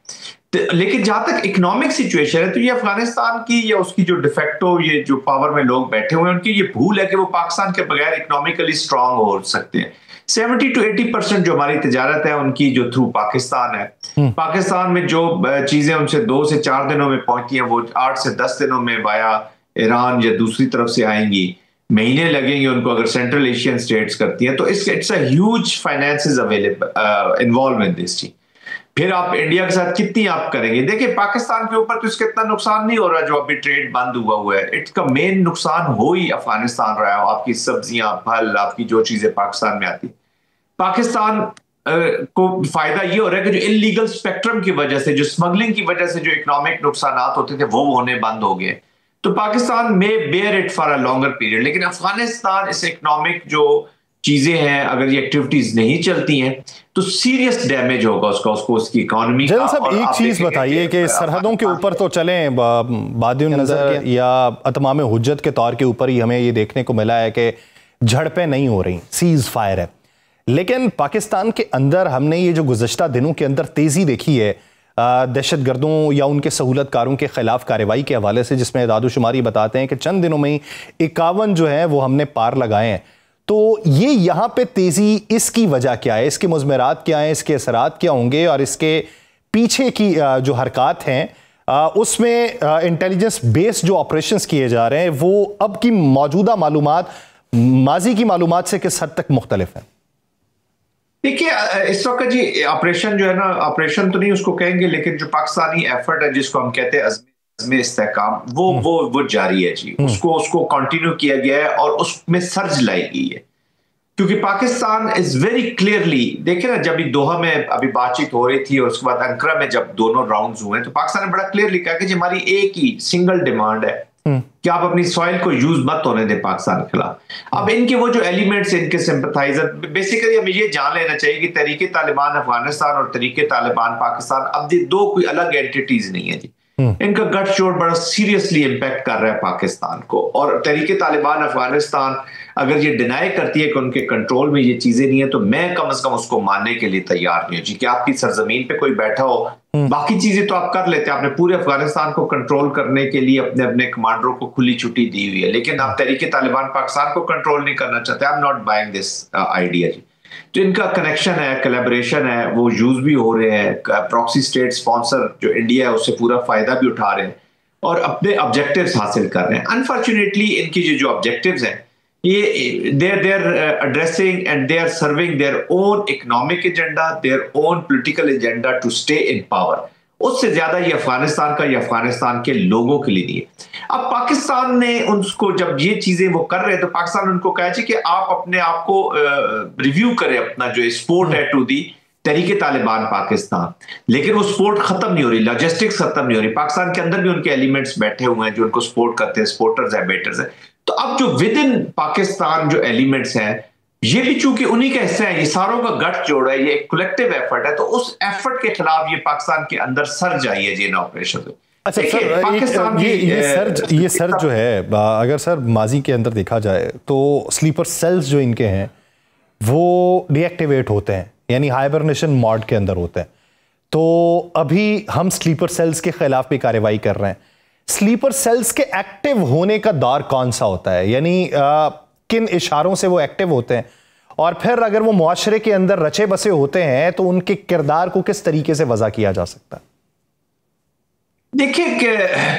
लेकिन जहां तक इकोनॉमिक सिचुएशन है तो ये अफगानिस्तान की या उसकी जो डिफेक्टो ये जो पावर में लोग बैठे हुए हैं उनकी ये भूल है कि वो पाकिस्तान के बगैर इकोनॉमिकली स्ट्रांग हो सकते हैं। 70 to 80% जो हमारी तिजारत है उनकी जो थ्रू पाकिस्तान है, पाकिस्तान में जो चीजें उनसे 2 से 4 दिनों में पहुंचती हैं वो 8 से 10 दिनों में वाया ईरान या दूसरी तरफ से आएंगी, महीने लगेंगे उनको अगर सेंट्रल एशियन स्टेट्स करती हैं। तो it's a huge finances available involve in this चीज। फिर आप इंडिया के साथ कितनी आप करेंगे? देखिए, पाकिस्तान के ऊपर तो इसका इतना नुकसान नहीं हो रहा जो अभी ट्रेड बंद हुआ है, इसका मेन नुकसान हो ही अफगानिस्तान रहा है। आपकी सब्जियां, फल, आपकी जो चीजें पाकिस्तान में आती, पाकिस्तान को फायदा ये हो रहा है कि जो इलीगल स्पेक्ट्रम की वजह से, जो स्मगलिंग की वजह से जो इकोनॉमिक नुकसान होते थे वो होने बंद हो गए। तो पाकिस्तान में bear it for a longer period, लेकिन अफगानिस्तान इस इकोनॉमिक जो चीजें हैं अगर ये एक्टिविटीज नहीं चलती हैं तो सीरियस डैमेज होगा उसको उसकी इकोनॉमी का। सब एक चीज बताइए कि सरहदों के ऊपर तो चलें बादियों नजर या अतमाम हुज्जत के तौर के ऊपर ही हमें ये देखने को मिला है कि झड़पें नहीं हो रही, सीज फायर है, लेकिन पाकिस्तान के अंदर हमने ये जो गुज़श्ता दिनों के अंदर तेजी देखी है दहशत गर्दों या उनके सहूलतकारों के खिलाफ कार्रवाई के हवाले से, जिसमें दादुशुमारी बताते हैं कि चंद दिनों में ही 51 जो है वो हमने पार लगाए हैं। तो ये यहाँ पे तेजी, इसकी वजह क्या है, इसके मुज़मरात क्या हैं, इसके असरात क्या होंगे और इसके पीछे की जो हरकत हैं उसमें इंटेलिजेंस बेस्ड जो ऑपरेशंस किए जा रहे हैं वो अब की मौजूदा मालूमात माजी की मालूमात से किस हद तक मुख्तलिफ हैं? देखिए इस वक्त जी ऑपरेशन जो है ना, ऑपरेशन तो नहीं उसको कहेंगे, लेकिन जो पाकिस्तानी एफर्ट है जिसको हम कहते हैं अज़्म इस्तेहकाम, वो जारी है जी। उसको कंटिन्यू किया गया है और उसमें सर्ज लाई गई है, क्योंकि पाकिस्तान इज वेरी क्लियरली, देखिए ना, जब दोहा में अभी बातचीत हो रही थी और उसके बाद अंकरा में जब दोनों राउंड्स हुए तो पाकिस्तान ने बड़ा क्लियरली कहा कि जी हमारी एक ही सिंगल डिमांड है कि आप अपनी सॉइल को यूज मत होने दें पाकिस्तान के खिलाफ। अब इनके वो जो एलिमेंट्स, इनके सिंपथाइजर, बेसिकली हमें ये जान लेना चाहिए कि तरीके तालिबान अफगानिस्तान और तरीके तालिबान पाकिस्तान अब दो कोई अलग एंटिटीज नहीं है जी। इनका गठजोड़ बड़ा सीरियसली इंपैक्ट कर रहा है पाकिस्तान को, और तरीके तालिबान अफगानिस्तान अगर ये डिनाई करती है कि उनके कंट्रोल में ये चीजें नहीं है, तो मैं कम से कम उसको मानने के लिए तैयार नहीं हूं जी कि आपकी सरजमीन पे कोई बैठा हो, बाकी चीजें तो आप कर लेते हैं, आपने पूरे अफगानिस्तान को कंट्रोल करने के लिए अपने अपने कमांडरों को खुली छुट्टी दी हुई है, लेकिन आप तरीके तालिबान पाकिस्तान को कंट्रोल नहीं करना चाहते। I am not buying this idea जी। तो इनका कनेक्शन है, कोलैबोरेशन है, वो यूज भी हो रहे हैं, प्रॉक्सी स्टेट स्पॉन्सर जो इंडिया है उससे पूरा फायदा भी उठा रहे हैं और अपने ऑब्जेक्टिव्स हासिल कर रहे हैं। अनफॉर्चुनेटली इनकी जो ऑब्जेक्टिव्स हैं ये they are addressing and they are serving their own economic agenda, their own political agenda to stay in power। उससे ज्यादा ये अफगानिस्तान का, ये अफगानिस्तान के लोगों के लिए नहीं है। अब पाकिस्तान ने उनको जब ये चीजें वो कर रहे हैं तो पाकिस्तान ने उनको कहा कि आप अपने आप को रिव्यू करें, अपना जो सपोर्ट है टू दी तरीके तालिबान पाकिस्तान, लेकिन वो सपोर्ट खत्म नहीं हो रही, लॉजिस्टिक्स खत्म नहीं हो रही। पाकिस्तान के अंदर भी उनके एलिमेंट्स बैठे हुए हैं जो उनको सपोर्ट करते हैं, सपोर्टर्स हैं, बेटर्स हैं। तो अब जो विद इन पाकिस्तान जो एलिमेंट्स हैं ये भी चूंकि उन्हीं का हिस्सा है, ये सारों का गठ जोड़ है, ये एक कलेक्टिव एफर्ट है, तो उस एफर्ट के खिलाफ ये पाकिस्तान के अंदर सर्ज आई है जी इन ऑपरेशन में। अच्छा सर, पाकिस्तान ये सर्ज जो है, अगर सर माजी के अंदर देखा जाए तो स्लीपर सेल्स जो इनके हैं वो डीएक्टिवेट होते हैं, यानी हाइबरनेशन मोड के अंदर होते हैं। तो अभी हम स्लीपर सेल्स के खिलाफ भी कार्रवाई कर रहे हैं। स्लीपर सेल्स के एक्टिव होने का दौर कौन सा होता है, यानी किन इशारों से वो एक्टिव होते हैं, और फिर अगर वो मुआशरे के अंदर रचे बसे होते हैं तो उनके किरदार को किस तरीके से वजह किया जा सकता है? देखिए कि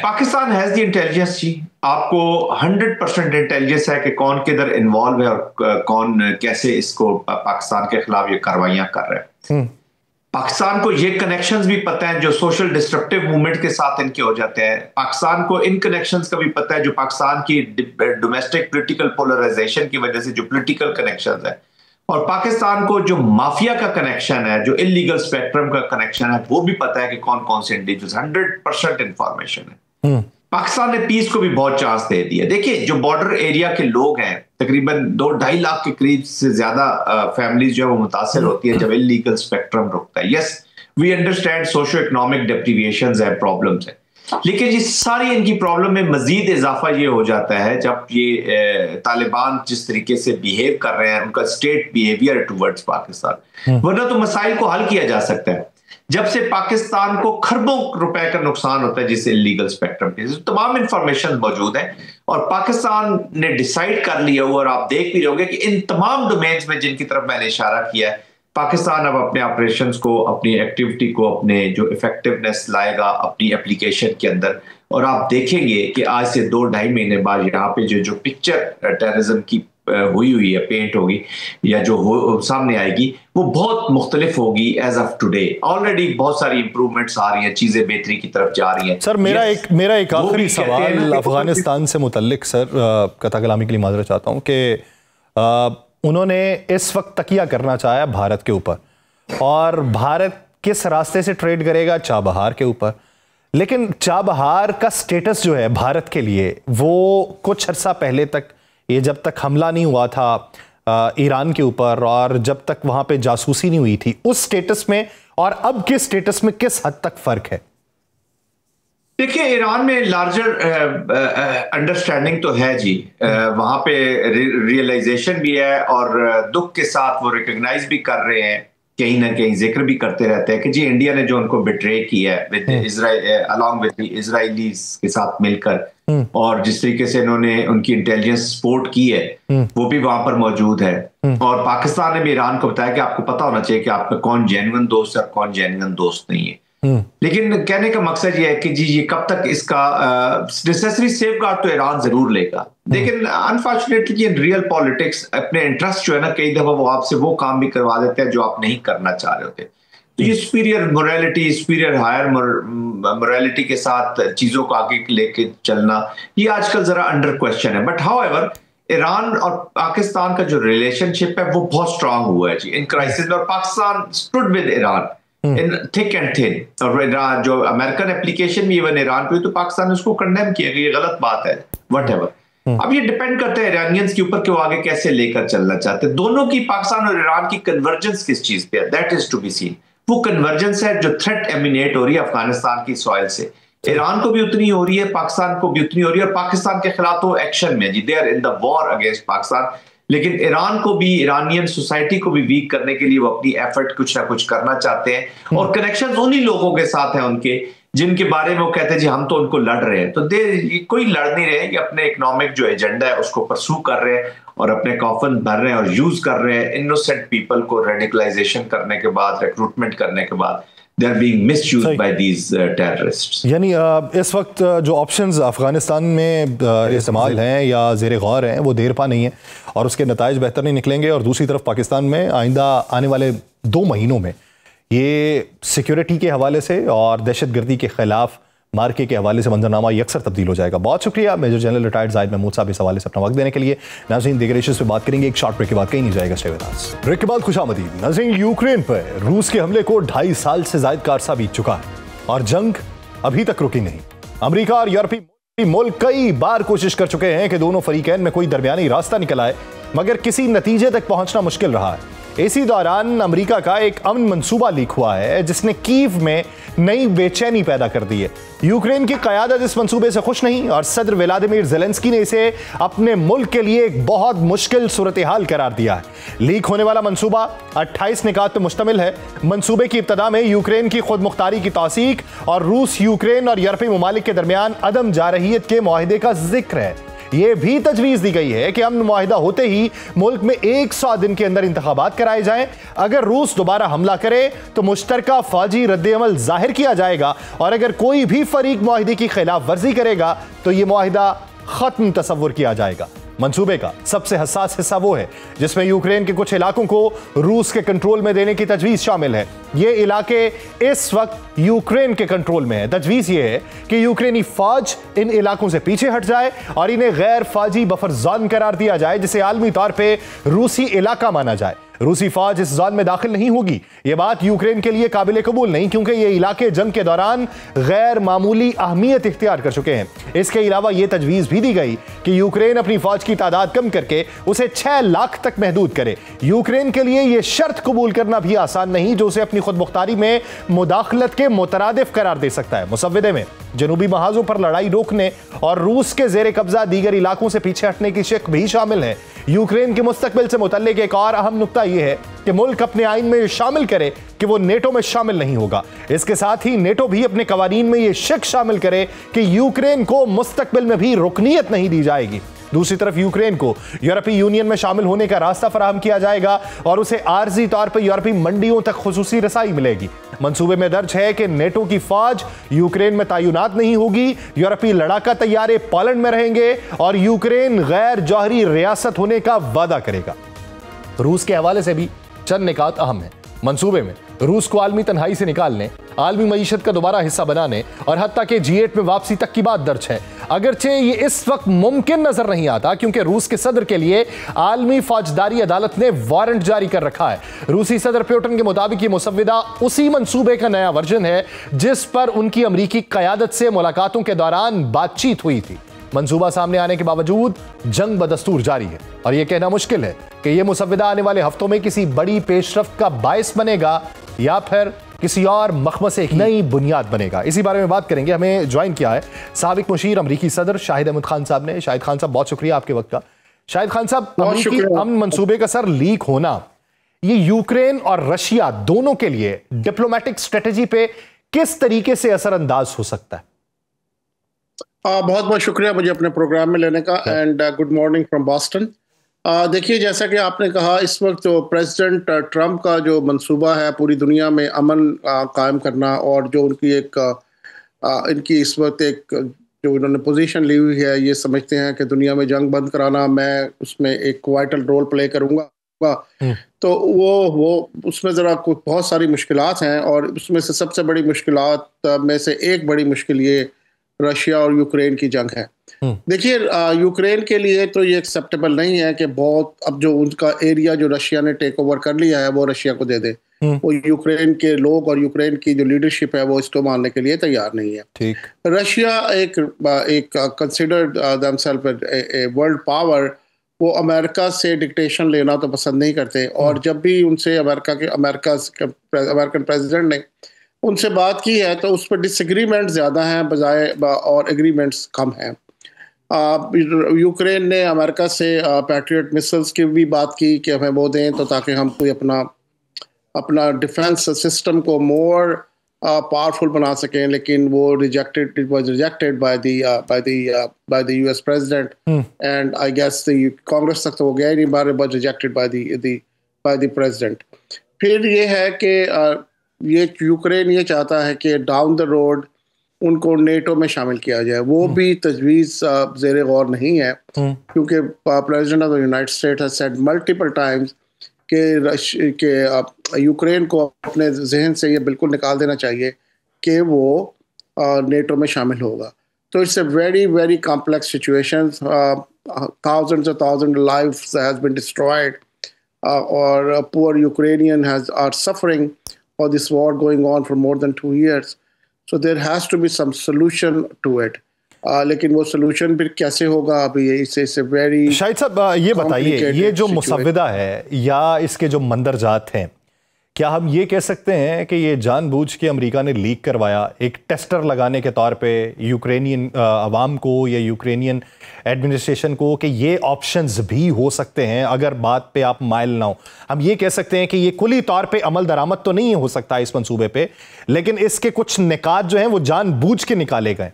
पाकिस्तान हैज द इंटेलिजेंस जी, आपको 100% इंटेलिजेंस है कि कौन किधर इन्वॉल्व है और कौन कैसे इसको पाकिस्तान के खिलाफ ये कार्रवाइयां कर रहे हैं। पाकिस्तान को ये कनेक्शंस भी पता है जो सोशल डिस्ट्रप्टिव मूवमेंट के साथ इनके हो जाते हैं। पाकिस्तान को इन कनेक्शंस का भी पता है जो पाकिस्तान की डोमेस्टिक पॉलिटिकल पोलराइजेशन की वजह से जो पॉलिटिकल कनेक्शंस है, और पाकिस्तान को जो माफिया का कनेक्शन है, जो इलीगल स्पेक्ट्रम का कनेक्शन है, वो भी पता है कि कौन कौन से इंडिविजुअल्स, 100% इंफॉर्मेशन है। पाकिस्तान ने पीस को भी बहुत चांस दे दिया। देखिए जो बॉर्डर एरिया के लोग हैं, तकरीबन 2-2.5 लाख के करीब से ज्यादा फैमिलीज जो है वो मुतासर होती है जब इलीगल स्पेक्ट्रम रुकता है। Yes we understand socio economic deprivations है, प्रॉब्लम्स है, लेकिन ये सारी इनकी प्रॉब्लम में मजीद इजाफा ये हो जाता है जब ये तालिबान जिस तरीके से बिहेव कर रहे हैं, उनका स्टेट बिहेवियर टुवर्ड्स पाकिस्तान। वरना तो मसाइल को हल किया जा सकता है। जब से पाकिस्तान को खरबों रुपए का नुकसान होता है जिससे इलीगल स्पेक्ट्रम के, तमाम इंफॉर्मेशन मौजूद है और पाकिस्तान ने डिसाइड कर लिया हुआ, और आप देख भी रहोगे कि इन तमाम डोमेन्स में जिनकी तरफ मैंने इशारा किया है, पाकिस्तान अब अपने ऑपरेशंस को, अपनी एक्टिविटी को, अपने जो इफेक्टिवनेस लाएगा अपनी एप्लीकेशन के अंदर। और आप देखेंगे कि आज से 2-2.5 महीने बाद यहाँ पे जो पिक्चर टेररिज्म की हुई है, पेंट होगी या जो सामने आएगी, वो बहुत मुख्तलिफ होगी एज ऑफ टुडे। ऑलरेडी बहुत सारी इंप्रूवमेंट्स आ रही हैं, चीजें बेहतरी की तरफ जा रही हैं। सर मेरा एक आखिरी सवाल अफगानिस्तान से मुतल्लिक, सर कथा कलामी के लिए माजरा चाहता हूँ कि उन्होंने इस वक्त तकिया करना चाहा भारत के ऊपर, और भारत किस रास्ते से ट्रेड करेगा? चाबहार के ऊपर। लेकिन चाबहार का स्टेटस जो है भारत के लिए, वो कुछ अर्सा पहले तक, ये जब तक हमला नहीं हुआ था ईरान के ऊपर और जब तक वहां पे जासूसी नहीं हुई थी, उस स्टेटस में और अब के स्टेटस में किस हद तक फर्क है? देखिए ईरान में लार्जर अंडरस्टैंडिंग तो है जी, वहां पे रियलाइजेशन भी है और दुख के साथ वो रिकॉग्नाइज भी कर रहे हैं, कहीं ना कहीं जिक्र भी करते रहते हैं कि जी इंडिया ने जो उनको बिट्रे किया है with Israel, along with Israelis के साथ मिलकर, और जिस तरीके से इन्होंने उनकी इंटेलिजेंस सपोर्ट की है वो भी वहां पर मौजूद है। और पाकिस्तान ने भी ईरान को बताया कि आपको पता होना चाहिए कि आपका कौन जेन्युइन दोस्त है और कौन जेन्युइन दोस्त नहीं है। लेकिन कहने का मकसद ये है कि जी ये कब तक इसका नेसेसरी सेफगार्ड तो ईरान जरूर लेगा, लेकिन अनफॉर्चुनेटली इन रियल पॉलिटिक्स अपने इंटरेस्ट जो है ना, कई दफा वो आपसे वो काम भी करवा देते हैं जो आप नहीं करना चाह रहे होते। तो ये superior morality, superior higher morality के साथ चीजों को आगे लेके चलना, ये आजकल जरा अंडर क्वेश्चन है। बट हाउएवर ईरान और पाकिस्तान का जो रिलेशनशिप है वो बहुत स्ट्रांग हुआ है जी इन क्राइसिस में, और Pakistan stood with Iran in thick and thin. और जो अमेरिकन एप्लीकेशन भी इवन ईरान पे, तो पाकिस्तान ने उसको कंडेम किया कि ये गलत बात है, व्हाटएवर। अब ये डिपेंड करता है ईरानियंस के ऊपर कि वो आगे कैसे लेकर चलना चाहते हैं। दोनों की, पाकिस्तान और ईरान की कन्वर्जेंस किस चीज पे है, that is to be seen. वो कन्वर्जेंस है जो थ्रेट एमिनेट हो रही है अफगानिस्तान की सॉइल से, ईरान को भी उतनी हो रही है, पाकिस्तान को भी उतनी हो रही है, और पाकिस्तान के खिलाफ तो एक्शन में जी, they are in the war against Pakistan. लेकिन ईरान को भी, ईरानियन सोसाइटी को भी वीक करने के लिए वो अपनी एफर्ट कुछ ना कुछ करना चाहते हैं, और कनेक्शन उन्हीं लोगों के साथ है उनके जिनके बारे में वो कहते हैं जी हम तो उनको लड़ रहे हैं। तो कोई लड़ नहीं रहे, ये अपने इकोनॉमिक जो एजेंडा है उसको परसू कर रहे हैं और अपने कॉफन भर रहे हैं और यूज कर रहे हैं इनोसेंट पीपल को रेडिकलाइजेशन करने के बाद, रिक्रूटमेंट करने के बाद। They are being misused by these terrorists. यानी इस वक्त जो ऑप्शंस अफगानिस्तान में इस्तेमाल हैं या ज़ेर गौर हैं वो देर पा नहीं है और उसके नताइज बेहतर नहीं निकलेंगे। और दूसरी तरफ पाकिस्तान में आइंदा आने वाले 2 महीनों में ये सिक्योरिटी के हवाले से और दहशतगर्दी के खिलाफ मार्के के हवाले से मंजरनामा यकसर तब्दील हो जाएगा। बहुत शुक्रिया major general retired Zahid Mahmood sahab इस हवाले से अपना वक्त देने के लिए। नाज़रीन दीगर इश्यूज़ पे बात करेंगे एक शॉर्ट ब्रेक के बाद, कहीं नहीं जाएगा, स्टे विद अस। ब्रेक के बाद खुशामदीद। नाज़रीन, यूक्रेन पर रूस के हमले को 2.5 साल से ज़ायद का अरसा बीत चुका है और जंग अभी तक रुकी नहीं। अमरीका और यूरोपीय मुल्क कई बार कोशिश कर चुके हैं कि दोनों फरीकैन में कोई दरमियानी रास्ता निकल आए, मगर किसी नतीजे तक पहुंचना मुश्किल रहा है। इसी दौरान अमेरिका का एक अमन मंसूबा लीक हुआ है जिसने कीव में नई बेचैनी पैदा कर दी है। यूक्रेन की क़यादत इस मंसूबे से खुश नहीं और सदर व्लादिमीर ज़ेलेंस्की ने इसे अपने मुल्क के लिए एक बहुत मुश्किल सूरत हाल करार दिया है। लीक होने वाला मंसूबा 28 निकात पर मुश्तमिल है। मंसूबे की इब्तदा में यूक्रेन की खुद मुख्तारी की तौसीक और रूस, यूक्रेन और यूरोपीय ममालिक के दरमियान अदम जारहियत के मुआहदे का जिक्र है। यह भी तजवीज़ दी गई है कि अमन मुआहिदा होते ही मुल्क में 100 दिन के अंदर इंतखाबात कराए जाएं। अगर रूस दोबारा हमला करे तो मुश्तरका फौजी रद्द-ए-अमल जाहिर किया जाएगा और अगर कोई भी फरीक मुआहिदे की खिलाफ वर्जी करेगा तो यह मुआहिदा खत्म तस्वुर किया जाएगा। मंसूबे का सबसे हसास हिस्सा वो है जिसमें यूक्रेन के कुछ इलाकों को रूस के कंट्रोल में देने की तजवीज़ शामिल है। ये इलाके इस वक्त यूक्रेन के कंट्रोल में है। तजवीज़ ये है कि यूक्रेनी फौज इन इलाकों से पीछे हट जाए और इन्हें गैर फौजी बफर जोन करार दिया जाए जिसे आलमी तौर पर रूसी इलाका माना जाए। रूसी फौज इस जोन में दाखिल नहीं होगी। यह बात यूक्रेन के लिए काबिल कबूल नहीं, क्योंकि ये इलाके जंग के दौरान गैर मामूली अहमियत इख्तियार कर चुके हैं। इसके अलावा यह तजवीज़ भी दी गई कि यूक्रेन अपनी फौज की तादाद कम करके उसे 6 लाख तक महदूद करे। यूक्रेन के लिए यह शर्त कबूल करना भी आसान नहीं जो उसे अपनी खुद मुख्तारी में मुदाखलत के मुतरादिफ करार दे सकता है। मुसव्वदे में जनूबी महाजों पर लड़ाई रोकने और रूस के जेर कब्जा दीगर इलाकों से पीछे हटने की शिक भी शामिल है। यूक्रेन के मुस्तकबिल से मुतल्लिक एक और अहम नुक्ता यह है कि मुल्क अपने आइन में शामिल करे कि वो नेटो में शामिल नहीं होगा। इसके साथ ही नेटो भी अपने कवानीन में यह शिक शामिल करे कि यूक्रेन को मुस्तकबिल में भी रुकनीयत नहीं दी जाएगी। दूसरी तरफ यूक्रेन को यूरोपीय यूनियन में शामिल होने का रास्ता फराहम किया जाएगा और उसे आर्जी तौर पर यूरोपीय मंडियों तक खुसूसी रसाई मिलेगी। मंसूबे में दर्ज है कि नेटो की फौज यूक्रेन में तैनात नहीं होगी, यूरोपीय लड़ाका तैयारे पोलैंड में रहेंगे और यूक्रेन गैर जौहरी रियासत होने का वादा करेगा। रूस के हवाले से भी चंद निकात अहम है। मंसूबे में रूस को आलमी तन्हाई से निकालने, आलमी मईशत का दोबारा हिस्सा बनाने और हत्ता के G8 में वापसी तक की बात दर्ज है। अगरचे ये इस वक्त मुमकिन नजर नहीं आता क्योंकि रूस के सदर के लिए आलमी फौजदारी अदालत ने वारंट जारी कर रखा है। रूसी सदर पुतिन के मुताबिक ये मुसव्विदा उसी मंसूबे का नया वर्जन है जिस पर उनकी अमरीकी क़यादत से मुलाकातों के दौरान बातचीत हुई थी। मंसूबा सामने आने के बावजूद जंग बदस्तूर जारी है और यह कहना मुश्किल है कि यह मुसव्विदा आने वाले हफ्तों में किसी बड़ी पेशरफ्त का बायस बनेगा या फिर किसी और मखमसे की नई बुनियाद बनेगा। इसी बारे में बात करेंगे। हमें ज्वाइन किया है साबिक मुशीर अमरीकी सदर शाहिद अहमद खान साहब ने। शाहिद खान साहब, बहुत शुक्रिया आपके वक्त का। शाहिद खान साहब, अमरीकी अमन मंसूबे का सर लीक होना ये यूक्रेन और रशिया दोनों के लिए डिप्लोमेटिक स्ट्रेटेजी पे किस तरीके से असरअंदाज हो सकता है? बहुत बहुत शुक्रिया मुझे अपने प्रोग्राम में लेने का and good morning from Boston. देखिए, जैसा कि आपने कहा, इस वक्त जो प्रेसिडेंट ट्रंप का जो मंसूबा है पूरी दुनिया में अमन कायम करना, और जो उनकी इनकी इस वक्त जो इन्होंने पोजीशन ली हुई है, ये समझते हैं कि दुनिया में जंग बंद कराना, मैं उसमें एक वाइटल रोल प्ले करूँगा। तो वो उसमें ज़रा कुछ बहुत सारी मुश्किलात हैं, और उसमें से सबसे बड़ी मुश्किलात में से एक बड़ी मुश्किल ये रशिया और यूक्रेन की जंग है। देखिए, यूक्रेन के लिए तो ये एक्सेप्टेबल नहीं है कि बहुत अब जो उनका एरिया जो रशिया ने टेक ओवर कर लिया है वो रशिया को दे दे। वो यूक्रेन के लोग और यूक्रेन की जो लीडरशिप है वो इसको मानने के लिए तैयार नहीं है। ठीक। रशिया एक considered themselves a world power, वो अमेरिका से डिक्टेशन लेना तो पसंद नहीं करते, और जब भी उनसे अमेरिकन प्रेसिडेंट ने उनसे बात की है तो उस पर डिसएग्रीमेंट ज़्यादा हैं बजाय और एग्रीमेंट्स कम हैं। यूक्रेन ने अमेरिका से पैट्रियट मिसाइल्स की भी बात की कि हमें वो दें, तो ताकि हम कोई अपना डिफेंस सिस्टम को मोर पावरफुल बना सकें, लेकिन वो it was rejected by the US president, and I guess the Congress तक तो वो गया ही नहीं, but rejected by the president. फिर ये है कि ये यूक्रेन ये चाहता है कि डाउन द रोड उनको नेटो में शामिल किया जाए। वो भी तजवीज़ ज़ेरे गौर नहीं है, क्योंकि president of the United states has said multiple times कि यूक्रेन को अपने जहन से ये बिल्कुल निकाल देना चाहिए कि वो नेटो में शामिल होगा। तो it's a very very complex situation. Thousand lives has been destroyed, और poor Ukrainian are suffering for this war going on for more than 2 years. So there has to be some solution to it. लेकिन वो solution फिर कैसे होगा, अभी इसे very Shahid साहब ये बताइए, ये जो मुसव्विदा है या इसके जो मंदरजात हैं, क्या हम ये कह सकते हैं कि ये जानबूझ के अमेरिका ने लीक करवाया, एक टेस्टर लगाने के तौर पे यूक्रेनियन अवाम को या यूक्रेनियन एडमिनिस्ट्रेशन को कि ये ऑप्शंस भी हो सकते हैं अगर बात पे आप माइल ना हो? हम ये कह सकते हैं कि ये कुली तौर पे अमल दरामद तो नहीं हो सकता इस मंसूबे पे, लेकिन इसके कुछ निकात जो हैं वो जानबूझ के निकाले गए।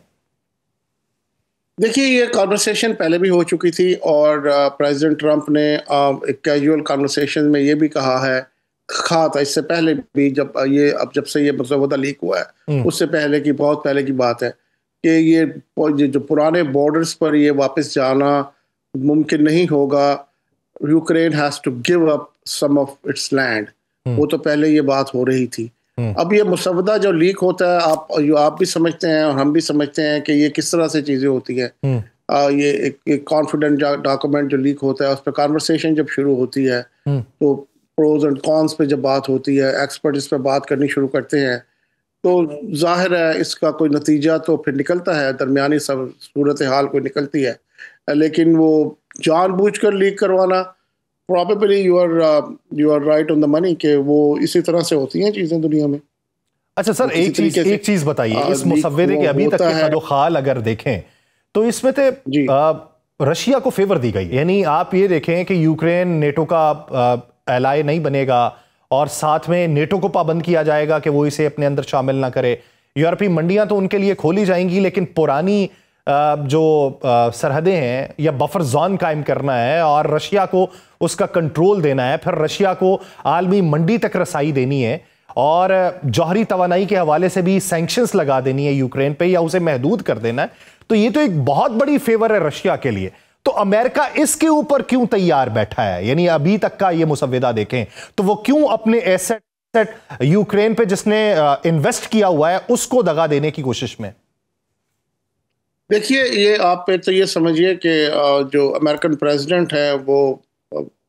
देखिए, ये कॉन्वर्सेशन पहले भी हो चुकी थी, और प्रेसिडेंट ट्रंप ने एक कैजुअल कॉन्वर्सेशन में ये भी कहा था इससे पहले भी, जब से ये मसौदा लीक हुआ है, उससे पहले की बहुत पहले की बात है कि ये जो पुराने बॉर्डर्स पर ये वापस जाना मुमकिन नहीं होगा। Ukraine has to give up some of its land. वो तो पहले ये बात हो रही थी। अब ये मसौदा जो लीक होता है, आप भी समझते हैं और हम भी समझते हैं कि ये किस तरह से चीज़ें होती हैं। ये एक कॉन्फिडेंट डॉक्यूमेंट जो लीक होता है, उस पर कॉन्वर्सेशन जब शुरू होती है, तो प्रोज एंड कॉन्स पे जब बात होती है, एक्सपर्ट इस पर बात करनी शुरू करते हैं, तो जाहिर है इसका कोई नतीजा तो फिर निकलता है, दरमियानी सब सूरत हाल कोई निकलती है। लेकिन वो जानबूझकर लीक करवाना, probably you are right on the money, कि वो इसी तरह से होती हैं चीज़ें दुनिया में। अच्छा सर, एक चीज़ बताइए, इस मुसव्वदे के अभी तक के खदोखाल अगर देखें तो इसमें तो रशिया को फेवर दी गई, यानी आप ये देखें कि यूक्रेन नेटो का एलाय नहीं बनेगा, और साथ में नेटो को पाबंद किया जाएगा कि वो इसे अपने अंदर शामिल ना करे। यूरोपीय मंडियां तो उनके लिए खोली जाएंगी, लेकिन पुरानी जो सरहदें हैं या बफर जोन कायम करना है और रशिया को उसका कंट्रोल देना है, फिर रशिया को आलमी मंडी तक रसाई देनी है, और जौहरी तवानाई के हवाले से भी सैंक्शंस लगा देनी है यूक्रेन पे या उसे महदूद कर देना है। तो ये तो एक बहुत बड़ी फेवर है रशिया के लिए। तो अमेरिका इसके ऊपर क्यों तैयार बैठा है? यानी अभी तक का ये मुसव्विदा देखें तो वो क्यों अपने एसेट यूक्रेन पे जिसने इन्वेस्ट किया हुआ है उसको दगा देने की कोशिश में? देखिए, ये आप तो ये समझिए कि जो अमेरिकन प्रेसिडेंट है वो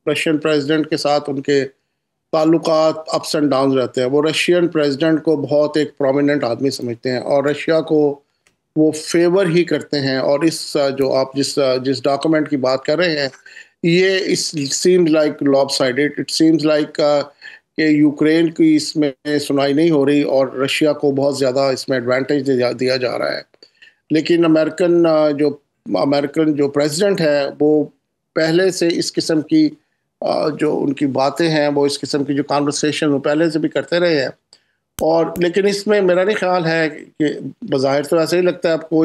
रशियन प्रेसिडेंट के साथ उनके ताल्लुकात अप्स एंड डाउन रहते हैं। वो रशियन प्रेसिडेंट को बहुत एक प्रोमिनेंट आदमी समझते हैं, और रशिया को वो फेवर ही करते हैं। और इस जो आप जिस डॉक्यूमेंट की बात कर रहे हैं, ये इस seems like lopsided, it seems like कि यूक्रेन की इसमें सुनाई नहीं हो रही और रशिया को बहुत ज़्यादा इसमें एडवांटेज दिया जा रहा है। लेकिन अमेरिकन जो प्रेसिडेंट है वो पहले से इस किस्म की जो उनकी बातें हैं, वो इस किस्म की जो कॉन्वर्सेशन वो पहले से भी करते रहे हैं। और लेकिन इसमें मेरा नहीं ख्याल है कि बज़ाहिर तो ऐसा ही लगता है आपको,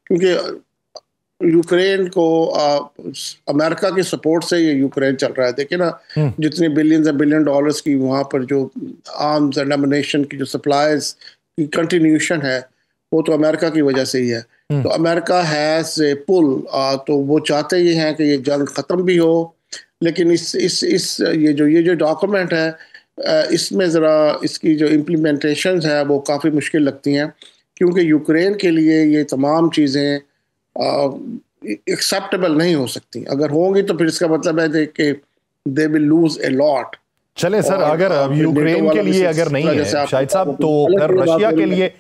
क्योंकि यूक्रेन को अमेरिका की सपोर्ट से ये यूक्रेन चल रहा है। देखिए ना, जितने बिलियंस एंड बिलियन डॉलर्स की वहाँ पर जो आर्म्स एंड एमुनेशन की जो सप्लाईज की कंटिन्यूशन है, वो तो अमेरिका की वजह से ही है। तो अमेरिका हैज ए पुल, तो वो चाहते ही हैं कि ये जंग ख़त्म भी हो, लेकिन इस ये जो डॉक्यूमेंट है इसमें ज़रा इसकी जो इम्प्लीमेंटेशन है वो काफ़ी मुश्किल लगती हैं, क्योंकि यूक्रेन के लिए ये तमाम चीज़ें एक्सेप्टेबल नहीं हो सकती। अगर होंगी तो फिर इसका मतलब है कि they will lose a lot. चले सर, अगर यूक्रेन के लिए अगर नहीं है शाहिद साहब, तो फिर रशिया के लिए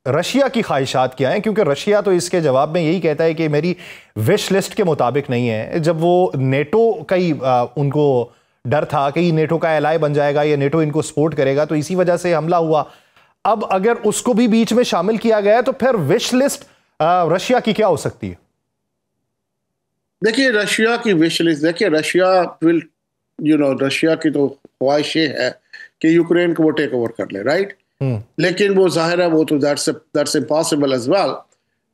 रशिया की ख्वाहिशात क्या हैं? क्योंकि रशिया तो इसके जवाब में यही कहता है कि मेरी विश लिस्ट के मुताबिक नहीं है। जब वो नेटो का ही उनको डर था कि नेटो का एलाय बन जाएगा या नेटो इनको सपोर्ट करेगा, तो इसी वजह से हमला हुआ। अब अगर उसको भी बीच में शामिल किया गया है तो फिर विश लिस्ट रशिया की क्या हो सकती है? देखिए, रशिया की विश लिस्ट, देखिए रशिया विल रशिया की तो ख्वाहिश ये है कि यूक्रेन को वो टेक ओवर कर ले, राइट? लेकिन वो जाहिर है वो तो दैट्स इम्पॉसिबल एज वेल।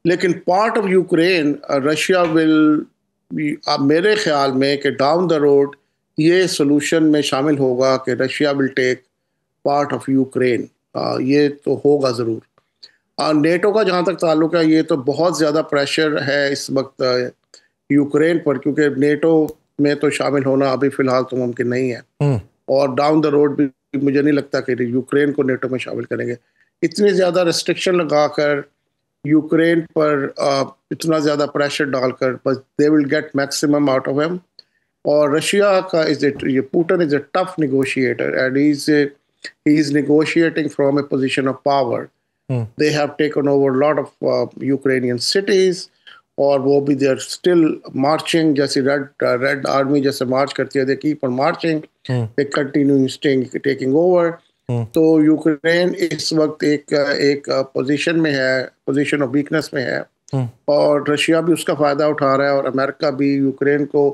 लेकिन part of Ukraine Russia will, मेरे ख्याल में कि डाउन द रोड ये सोल्यूशन में शामिल होगा कि Russia will take part of Ukraine. ये तो होगा ज़रूर। नेटो का जहाँ तक ताल्लुक है, ये तो बहुत ज़्यादा प्रेशर है इस वक्त यूक्रेन पर, क्योंकि नेटो में तो शामिल होना अभी फ़िलहाल तो मुमकिन नहीं है, और डाउन द रोड भी मुझे नहीं लगता कि यूक्रेन को नेटो में शामिल करेंगे। इतनी ज़्यादा रिस्ट्रिक्शन लगाकर यूक्रेन पर इतना ज़्यादा प्रेशर डालकर, बस they will get maximum out of him. और रशिया का ये Putin is a tough negotiator and he is negotiating from a position of power. They have taken over a lot of Ukrainian cities, और वो भी they are still marching, जैसे red army जैसे मार्च करती है, they keep on marching, they continue taking over. तो Ukraine इस वक्त एक पोजीशन में है, पोजीशन ऑफ वीकनेस में है, और रशिया भी उसका फ़ायदा उठा रहा है, और अमेरिका भी यूक्रेन को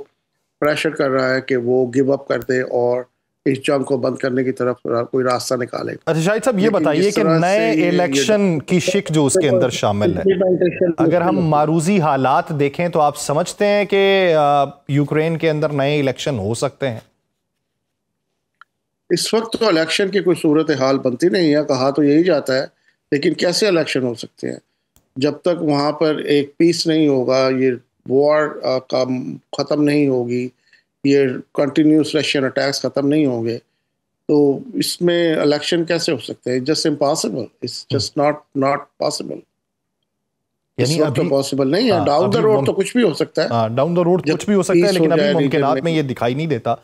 प्रेशर कर रहा है कि वो गिव अप कर दे और इस जंग को बंद करने की तरफ कोई रास्ता निकाले। अच्छा शाहिद साहब, ये बताइए कि नए इलेक्शन की शिक जो उसके अंदर शामिल है, अगर हम मारूजी हालात देखें तो आप समझते हैं कि यूक्रेन के अंदर नए इलेक्शन हो सकते हैं? इस वक्त तो इलेक्शन की कोई सूरत हाल बनती नहीं है, कहा तो यही जाता है, लेकिन कैसे इलेक्शन हो सकते हैं जब तक वहाँ पर एक पीस नहीं होगा, ये वॉर का ख़त्म नहीं होगी, ये कंटिन्यूस रशियन अटैक्स ख़त्म नहीं होंगे, तो इसमें इलेक्शन कैसे हो सकते हैं? Just impossible, it's just not possible. इस वक्त तो पॉसिबल नहीं है। डाउन द रोड तो कुछ भी हो सकता है, डाउन द रोड कुछ भी हो सकता है, लेकिन अभी मुमकिनात में ये दिखाई नहीं देता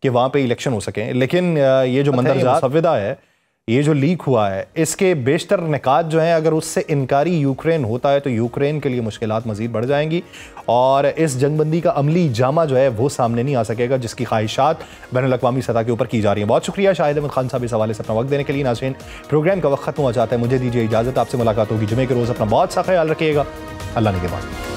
कि वहाँ पे इलेक्शन हो सके। लेकिन ये जो मंजर मुसव्वदा है, ये जो लीक हुआ है, इसके बेशतर निकात जो हैं, अगर उससे इनकारी यूक्रेन होता है तो यूक्रेन के लिए मुश्किलात मज़ीद बढ़ जाएंगी और इस जंगबंदी का अमली जामा जो है वो सामने नहीं आ सकेगा, जिसकी ख्वाहिशात बैनुल-अक़वामी सतह के ऊपर की जा रही हैं। बहुत शुक्रिया शाहिद अहमद खान साहब इस हवाले से अपना वक्त देने के लिए। नाज़रीन, प्रोग्राम का वक्त खत्म हो जाता है, मुझे दीजिए इजाज़त, आपसे मुलाकात होगी जुमे के रोज़। अपना बहुत सा ख्याल रखिएगा, अल्लाह निगहबान।